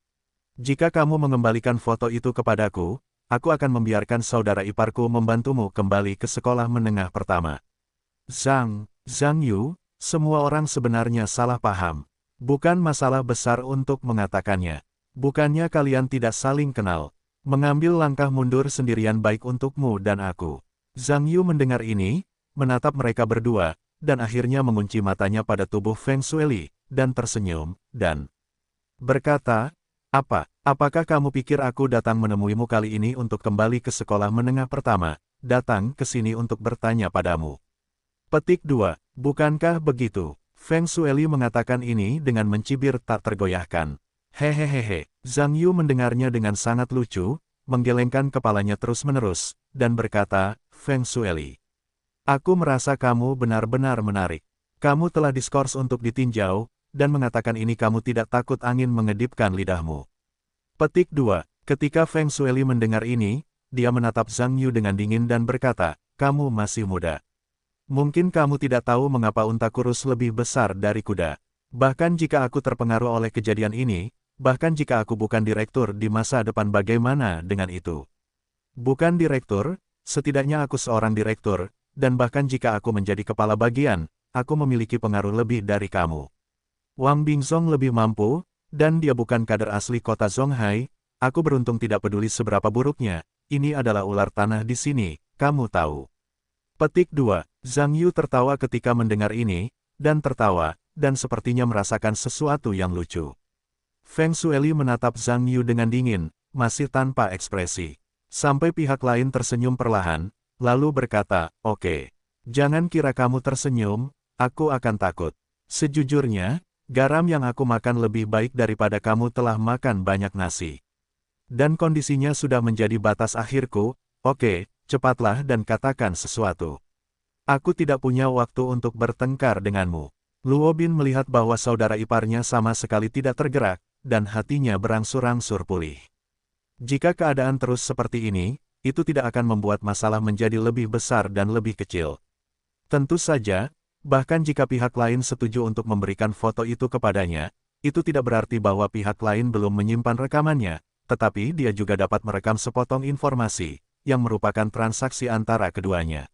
A: Jika kamu mengembalikan foto itu kepadaku, aku akan membiarkan saudara iparku membantumu kembali ke sekolah menengah pertama. Zhang Yu, semua orang sebenarnya salah paham. Bukan masalah besar untuk mengatakannya. Bukannya kalian tidak saling kenal. Mengambil langkah mundur sendirian baik untukmu dan aku. Zhang Yu mendengar ini, menatap mereka berdua, dan akhirnya mengunci matanya pada tubuh Feng Shueli, dan tersenyum, dan berkata, apakah kamu pikir aku datang menemuimu kali ini untuk kembali ke sekolah menengah pertama, datang ke sini untuk bertanya padamu? Petik 2. Bukankah begitu? Feng Shueli mengatakan ini dengan mencibir tak tergoyahkan. Hehehehe, Zhang Yu mendengarnya dengan sangat lucu, menggelengkan kepalanya terus-menerus, dan berkata, Feng Shueli, aku merasa kamu benar-benar menarik. Kamu telah diskors untuk ditinjau, dan mengatakan ini kamu tidak takut angin mengedipkan lidahmu. Petik 2. Ketika Feng Shueli mendengar ini, dia menatap Zhang Yu dengan dingin dan berkata, kamu masih muda. Mungkin kamu tidak tahu mengapa unta kurus lebih besar dari kuda. Bahkan jika aku terpengaruh oleh kejadian ini, bahkan jika aku bukan direktur di masa depan bagaimana dengan itu? Bukan direktur, setidaknya aku seorang direktur, dan bahkan jika aku menjadi kepala bagian, aku memiliki pengaruh lebih dari kamu. Wang Bingzong lebih mampu, dan dia bukan kader asli kota Zonghai, aku beruntung tidak peduli seberapa buruknya, ini adalah ular tanah di sini, kamu tahu. Petik 2. Zhang Yu tertawa ketika mendengar ini, dan tertawa, dan sepertinya merasakan sesuatu yang lucu. Feng Shueli menatap Zhang Yu dengan dingin, masih tanpa ekspresi. Sampai pihak lain tersenyum perlahan, lalu berkata, oke. Jangan kira kamu tersenyum, aku akan takut. Sejujurnya, garam yang aku makan lebih baik daripada kamu telah makan banyak nasi. Dan kondisinya sudah menjadi batas akhirku, oke. Cepatlah dan katakan sesuatu. Aku tidak punya waktu untuk bertengkar denganmu. Luo Bin melihat bahwa saudara iparnya sama sekali tidak tergerak, dan hatinya berangsur-angsur pulih. Jika keadaan terus seperti ini, itu tidak akan membuat masalah menjadi lebih besar dan lebih kecil. Tentu saja, bahkan jika pihak lain setuju untuk memberikan foto itu kepadanya, itu tidak berarti bahwa pihak lain belum menyimpan rekamannya, tetapi dia juga dapat merekam sepotong informasi yang merupakan transaksi antara keduanya.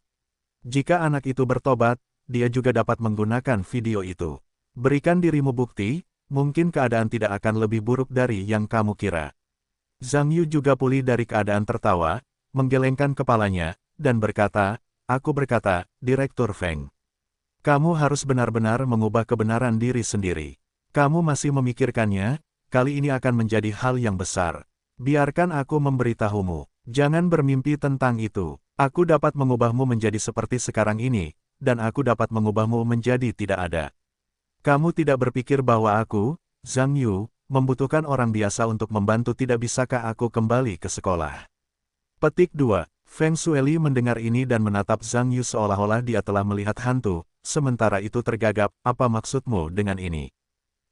A: Jika anak itu bertobat, dia juga dapat menggunakan video itu. Berikan dirimu bukti, mungkin keadaan tidak akan lebih buruk dari yang kamu kira. Zhang Yu juga pulih dari keadaan tertawa, menggelengkan kepalanya, dan berkata, aku berkata, Direktur Feng. Kamu harus benar-benar mengubah kebenaran diri sendiri. Kamu masih memikirkannya, kali ini akan menjadi hal yang besar. Biarkan aku memberitahumu. Jangan bermimpi tentang itu. Aku dapat mengubahmu menjadi seperti sekarang ini, dan aku dapat mengubahmu menjadi tidak ada. Kamu tidak berpikir bahwa aku, Zhang Yu, membutuhkan orang biasa untuk membantu. Tidak bisakah aku kembali ke sekolah? Petik 2. Feng Shueli mendengar ini dan menatap Zhang Yu seolah-olah dia telah melihat hantu, sementara itu tergagap, apa maksudmu dengan ini?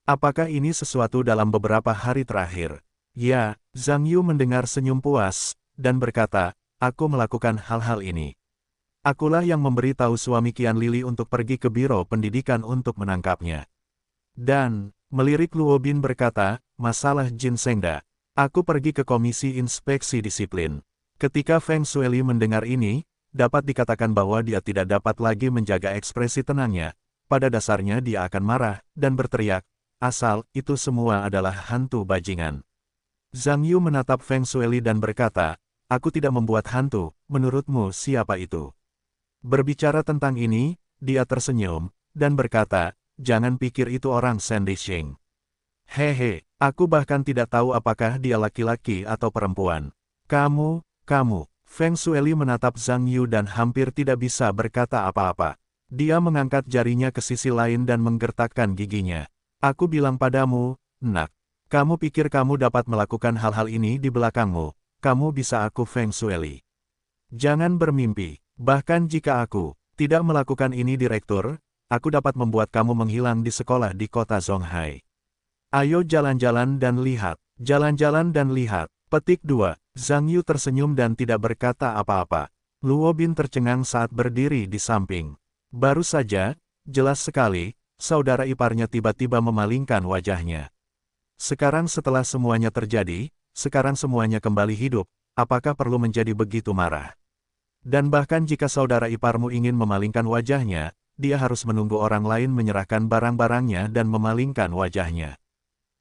A: Apakah ini sesuatu dalam beberapa hari terakhir? Ya, Zhang Yu mendengar senyum puas, dan berkata, aku melakukan hal-hal ini. Akulah yang memberitahu suami Qian Lili untuk pergi ke biro pendidikan untuk menangkapnya. Dan, melirik Luo Bin berkata, masalah Jin Sengda. Aku pergi ke komisi inspeksi disiplin. Ketika Feng Shueli mendengar ini, dapat dikatakan bahwa dia tidak dapat lagi menjaga ekspresi tenangnya. Pada dasarnya dia akan marah, dan berteriak, asal, itu semua adalah hantu bajingan. Zhang Yu menatap Feng Shueli dan berkata, aku tidak membuat hantu, menurutmu siapa itu? Berbicara tentang ini, dia tersenyum, dan berkata, jangan pikir itu orang Sandy Shing. Hehe, aku bahkan tidak tahu apakah dia laki-laki atau perempuan. Kamu. Feng Shueli menatap Zhang Yu dan hampir tidak bisa berkata apa-apa. Dia mengangkat jarinya ke sisi lain dan menggertakkan giginya. Aku bilang padamu, nak, kamu pikir kamu dapat melakukan hal-hal ini di belakangmu. Kamu bisa aku Feng Shueli. Jangan bermimpi, bahkan jika aku tidak melakukan ini direktur, aku dapat membuat kamu menghilang di sekolah di kota Zonghai. Ayo jalan-jalan dan lihat, jalan-jalan dan lihat. Petik 2. Zhang Yu tersenyum dan tidak berkata apa-apa. Luo Bin tercengang saat berdiri di samping. Baru saja, jelas sekali, saudara iparnya tiba-tiba memalingkan wajahnya. Sekarang setelah semuanya terjadi, sekarang semuanya kembali hidup, apakah perlu menjadi begitu marah? Dan bahkan jika saudara iparmu ingin memalingkan wajahnya, dia harus menunggu orang lain menyerahkan barang-barangnya dan memalingkan wajahnya.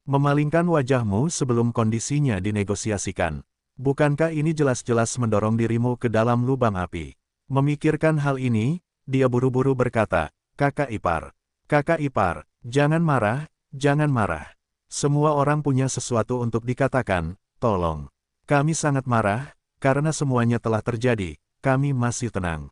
A: Memalingkan wajahmu sebelum kondisinya dinegosiasikan. Bukankah ini jelas-jelas mendorong dirimu ke dalam lubang api? Memikirkan hal ini, dia buru-buru berkata, "Kakak ipar. Kakak ipar, jangan marah, jangan marah. Semua orang punya sesuatu untuk dikatakan, tolong. Kami sangat marah, karena semuanya telah terjadi, kami masih tenang."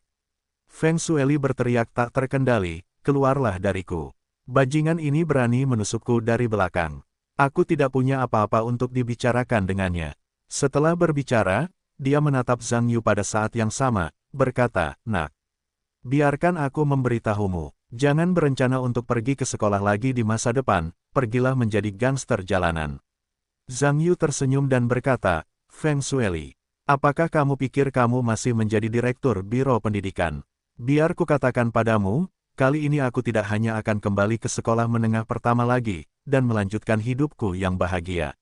A: Feng Shueli berteriak tak terkendali, "Keluarlah dariku. Bajingan ini berani menusukku dari belakang. Aku tidak punya apa-apa untuk dibicarakan dengannya." Setelah berbicara, dia menatap Zhang Yu pada saat yang sama, berkata, "Nak, biarkan aku memberitahumu. Jangan berencana untuk pergi ke sekolah lagi di masa depan, pergilah menjadi gangster jalanan." Zhang Yu tersenyum dan berkata, "Feng Shueli, apakah kamu pikir kamu masih menjadi direktur Biro Pendidikan? Biar kukatakan padamu, kali ini aku tidak hanya akan kembali ke sekolah menengah pertama lagi, dan melanjutkan hidupku yang bahagia.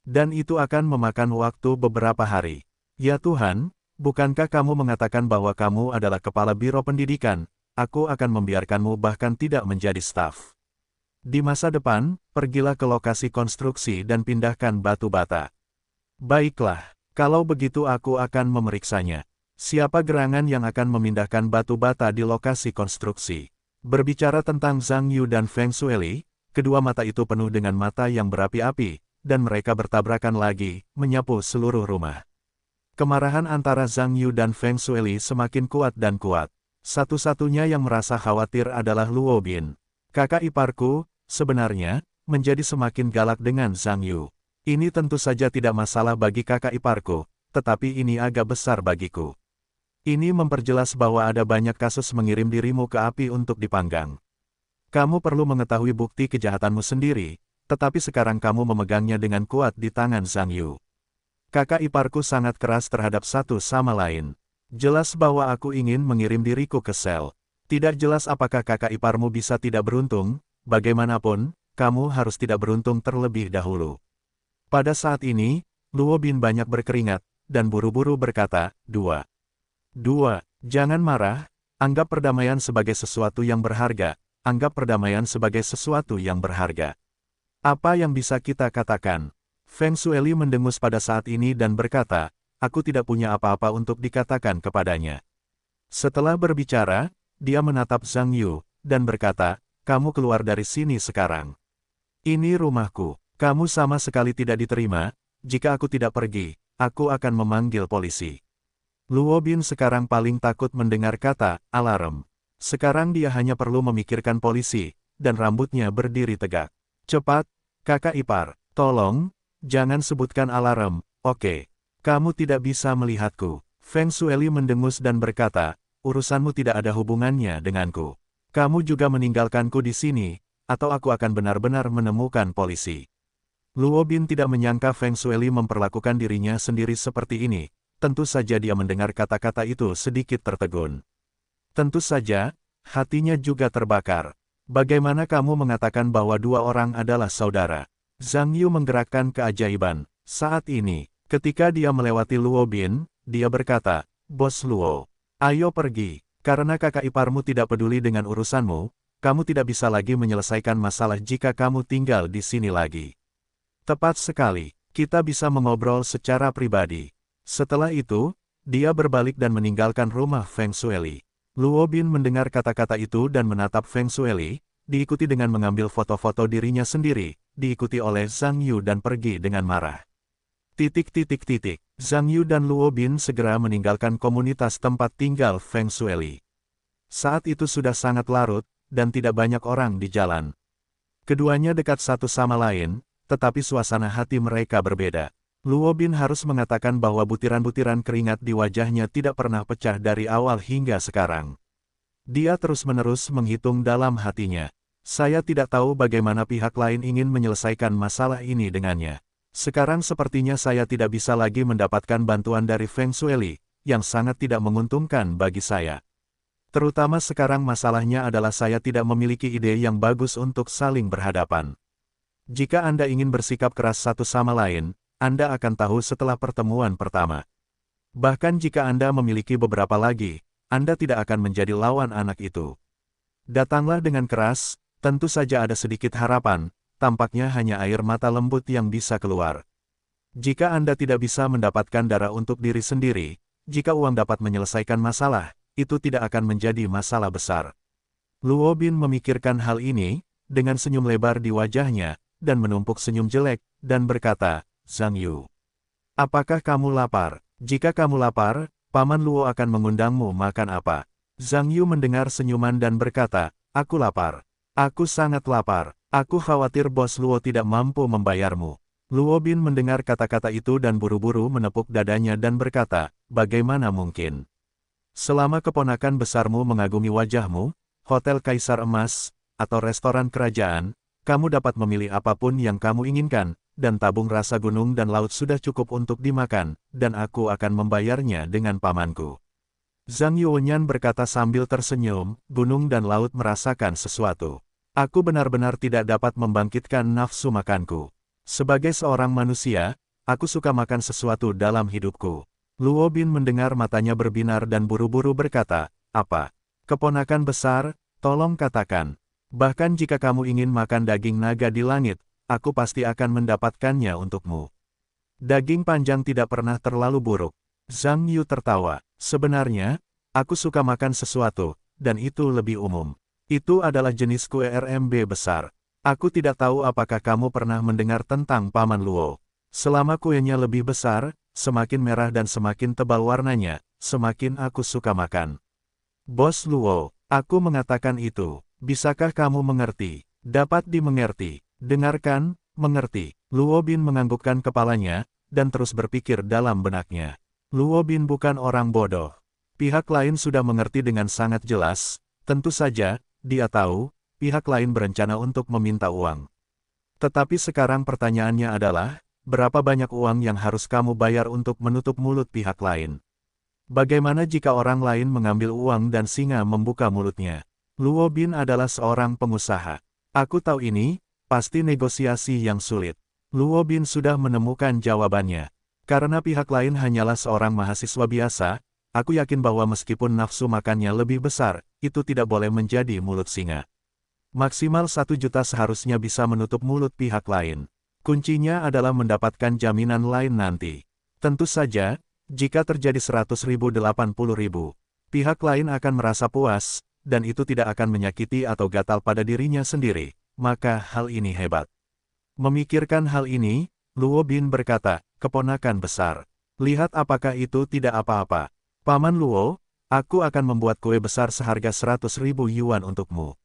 A: Dan itu akan memakan waktu beberapa hari. Ya Tuhan, bukankah kamu mengatakan bahwa kamu adalah kepala Biro Pendidikan? Aku akan membiarkanmu bahkan tidak menjadi staf. Di masa depan, pergilah ke lokasi konstruksi dan pindahkan batu bata." "Baiklah, kalau begitu aku akan memeriksanya. Siapa gerangan yang akan memindahkan batu bata di lokasi konstruksi?" Berbicara tentang Zhang Yu dan Feng Shueli, kedua mata itu penuh dengan mata yang berapi-api, dan mereka bertabrakan lagi, menyapu seluruh rumah. Kemarahan antara Zhang Yu dan Feng Shueli semakin kuat dan kuat. Satu-satunya yang merasa khawatir adalah Luo Bin. "Kakak iparku, sebenarnya, menjadi semakin galak dengan Zhang Yu. Ini tentu saja tidak masalah bagi kakak iparku, tetapi ini agak besar bagiku. Ini memperjelas bahwa ada banyak kasus mengirim dirimu ke api untuk dipanggang. Kamu perlu mengetahui bukti kejahatanmu sendiri, tetapi sekarang kamu memegangnya dengan kuat di tangan Zhang Yu. Kakak iparku sangat keras terhadap satu sama lain. Jelas bahwa aku ingin mengirim diriku ke sel. Tidak jelas apakah kakak iparmu bisa tidak beruntung, bagaimanapun, kamu harus tidak beruntung terlebih dahulu." Pada saat ini, Luo Bin banyak berkeringat, dan buru-buru berkata, Dua, jangan marah, anggap perdamaian sebagai sesuatu yang berharga, anggap perdamaian sebagai sesuatu yang berharga. Apa yang bisa kita katakan?" Feng Shueli mendengus pada saat ini dan berkata, "Aku tidak punya apa-apa untuk dikatakan kepadanya." Setelah berbicara, dia menatap Zhang Yu, dan berkata, "Kamu keluar dari sini sekarang. Ini rumahku. Kamu sama sekali tidak diterima, jika aku tidak pergi, aku akan memanggil polisi." Luo Bin sekarang paling takut mendengar kata, alarm. Sekarang dia hanya perlu memikirkan polisi, dan rambutnya berdiri tegak. "Cepat, kakak ipar, tolong, jangan sebutkan alarm, oke? Kamu tidak bisa melihatku." Feng Shueli mendengus dan berkata, "Urusanmu tidak ada hubungannya denganku. Kamu juga meninggalkanku di sini, atau aku akan benar-benar menemukan polisi." Luo Bin tidak menyangka Feng Shueli memperlakukan dirinya sendiri seperti ini. Tentu saja dia mendengar kata-kata itu sedikit tertegun. Tentu saja, hatinya juga terbakar. "Bagaimana kamu mengatakan bahwa dua orang adalah saudara?" Zhang Yu menggerakkan keajaiban. Saat ini, ketika dia melewati Luo Bin, dia berkata, "Bos Luo, ayo pergi. Karena kakak iparmu tidak peduli dengan urusanmu, kamu tidak bisa lagi menyelesaikan masalah jika kamu tinggal di sini lagi." "Tepat sekali, kita bisa mengobrol secara pribadi." Setelah itu, dia berbalik dan meninggalkan rumah Feng Shueli. Luo Bin mendengar kata-kata itu dan menatap Feng Shueli, diikuti dengan mengambil foto-foto dirinya sendiri, diikuti oleh Zhang Yu dan pergi dengan marah. Zhang Yu dan Luo Bin segera meninggalkan komunitas tempat tinggal Feng Shueli. Saat itu sudah sangat larut, dan tidak banyak orang di jalan. Keduanya dekat satu sama lain, tetapi suasana hati mereka berbeda. Luo Bin harus mengatakan bahwa butiran-butiran keringat di wajahnya tidak pernah pecah dari awal hingga sekarang. Dia terus-menerus menghitung dalam hatinya. "Saya tidak tahu bagaimana pihak lain ingin menyelesaikan masalah ini dengannya. Sekarang sepertinya saya tidak bisa lagi mendapatkan bantuan dari Feng Shueli, yang sangat tidak menguntungkan bagi saya. Terutama sekarang masalahnya adalah saya tidak memiliki ide yang bagus untuk saling berhadapan." Jika Anda ingin bersikap keras satu sama lain, Anda akan tahu setelah pertemuan pertama. Bahkan jika Anda memiliki beberapa lagi, Anda tidak akan menjadi lawan anak itu. Datanglah dengan keras, tentu saja ada sedikit harapan, tampaknya hanya air mata lembut yang bisa keluar. Jika Anda tidak bisa mendapatkan darah untuk diri sendiri, jika uang dapat menyelesaikan masalah, itu tidak akan menjadi masalah besar. Luo Bin memikirkan hal ini, dengan senyum lebar di wajahnya, dan menumpuk senyum jelek, dan berkata, Zhang Yu, apakah kamu lapar? Jika kamu lapar, Paman Luo akan mengundangmu makan apa? Zhang Yu mendengar senyuman dan berkata, aku lapar. Aku sangat lapar. Aku khawatir bos Luo tidak mampu membayarmu. Luo Bin mendengar kata-kata itu dan buru-buru menepuk dadanya dan berkata, bagaimana mungkin? Selama keponakan besarmu mengagumi wajahmu, hotel Kaisar Emas, atau restoran kerajaan, kamu dapat memilih apapun yang kamu inginkan, dan tabung rasa gunung dan laut sudah cukup untuk dimakan, dan aku akan membayarnya dengan pamanku. Zhang Yuanyan berkata sambil tersenyum, gunung dan laut merasakan sesuatu. Aku benar-benar tidak dapat membangkitkan nafsu makanku. Sebagai seorang manusia, aku suka makan sesuatu dalam hidupku. Luo Bin mendengar matanya berbinar dan buru-buru berkata, apa? Keponakan besar, tolong katakan. Bahkan jika kamu ingin makan daging naga di langit, aku pasti akan mendapatkannya untukmu. Daging panjang tidak pernah terlalu buruk. Zhang Yu tertawa. Sebenarnya, aku suka makan sesuatu, dan itu lebih umum. Itu adalah jenis kue RMB besar. Aku tidak tahu apakah kamu pernah mendengar tentang Paman Luo. Selama kuenya lebih besar, semakin merah dan semakin tebal warnanya, semakin aku suka makan. Bos Luo, aku mengatakan itu. Bisakah kamu mengerti? Dapat dimengerti. Dengarkan, mengerti. Luo Bin menganggukkan kepalanya, dan terus berpikir dalam benaknya. Luo Bin bukan orang bodoh. Pihak lain sudah mengerti dengan sangat jelas, tentu saja, dia tahu, pihak lain berencana untuk meminta uang. Tetapi sekarang pertanyaannya adalah, berapa banyak uang yang harus kamu bayar untuk menutup mulut pihak lain? Bagaimana jika orang lain mengambil uang dan singa membuka mulutnya? Luo Bin adalah seorang pengusaha. Aku tahu ini, pasti negosiasi yang sulit. Luo Bin sudah menemukan jawabannya. Karena pihak lain hanyalah seorang mahasiswa biasa, aku yakin bahwa meskipun nafsu makannya lebih besar, itu tidak boleh menjadi mulut singa. Maksimal 1 juta seharusnya bisa menutup mulut pihak lain. Kuncinya adalah mendapatkan jaminan lain nanti. Tentu saja, jika terjadi 100.000 80.000, pihak lain akan merasa puas, dan itu tidak akan menyakiti atau gatal pada dirinya sendiri, maka hal ini hebat. Memikirkan hal ini, Luo Bin berkata, keponakan besar, lihat apakah itu tidak apa-apa. Paman Luo, aku akan membuat kue besar seharga 100.000 yuan untukmu.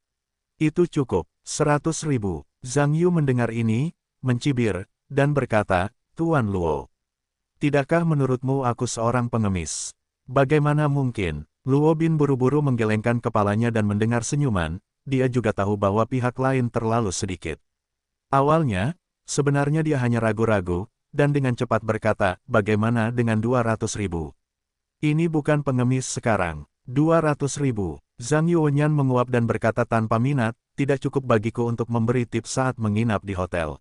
A: Itu cukup, 100.000. Zhang Yu mendengar ini, mencibir, dan berkata, Tuan Luo, tidakkah menurutmu aku seorang pengemis? Bagaimana mungkin? Luo Bin buru-buru menggelengkan kepalanya dan mendengar senyuman, dia juga tahu bahwa pihak lain terlalu sedikit. Awalnya, sebenarnya dia hanya ragu-ragu, dan dengan cepat berkata, bagaimana dengan 200.000? Ini bukan pengemis sekarang. 200.000. Zhang Yuanyan menguap dan berkata tanpa minat, tidak cukup bagiku untuk memberi tip saat menginap di hotel.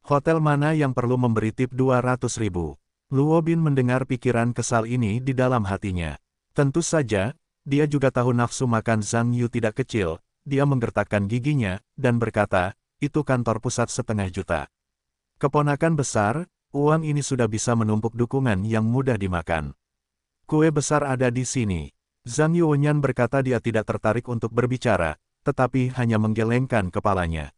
A: Hotel mana yang perlu memberi tip 200.000? Luo Bin mendengar pikiran kesal ini di dalam hatinya. Tentu saja, dia juga tahu nafsu makan Zhang Yu tidak kecil, dia menggertakkan giginya, dan berkata, itu kantor pusat 500.000 juta. Keponakan besar, uang ini sudah bisa menumpuk dukungan yang mudah dimakan. Kue besar ada di sini. Zhang Yuanyan berkata dia tidak tertarik untuk berbicara, tetapi hanya menggelengkan kepalanya.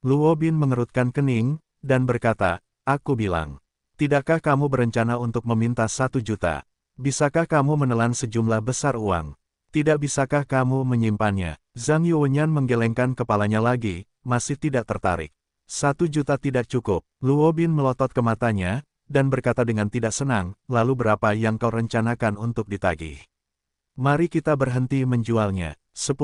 A: Luo Bin mengerutkan kening, dan berkata, aku bilang, tidakkah kamu berencana untuk meminta 1 juta? Bisakah kamu menelan sejumlah besar uang? Tidak bisakah kamu menyimpannya? Zhang Yuanyan menggelengkan kepalanya lagi, masih tidak tertarik. 1 juta tidak cukup. Luo Bin melotot ke matanya, dan berkata dengan tidak senang, lalu berapa yang kau rencanakan untuk ditagih? Mari kita berhenti menjualnya. 10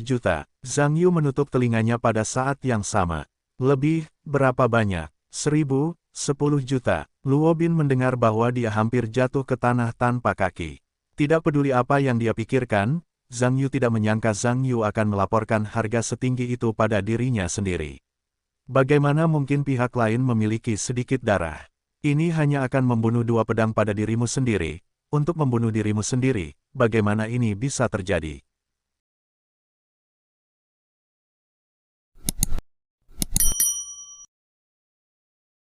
A: juta. Zhang Yu menutup telinganya pada saat yang sama. Lebih, berapa banyak? 1000, 10 juta. Luo Bin mendengar bahwa dia hampir jatuh ke tanah tanpa kaki. Tidak peduli apa yang dia pikirkan, Zhang Yu tidak menyangka Zhang Yu akan melaporkan harga setinggi itu pada dirinya sendiri. Bagaimana mungkin pihak lain memiliki sedikit darah? Ini hanya akan membunuh 2 pedang pada dirimu sendiri. Untuk membunuh dirimu sendiri, bagaimana ini bisa terjadi?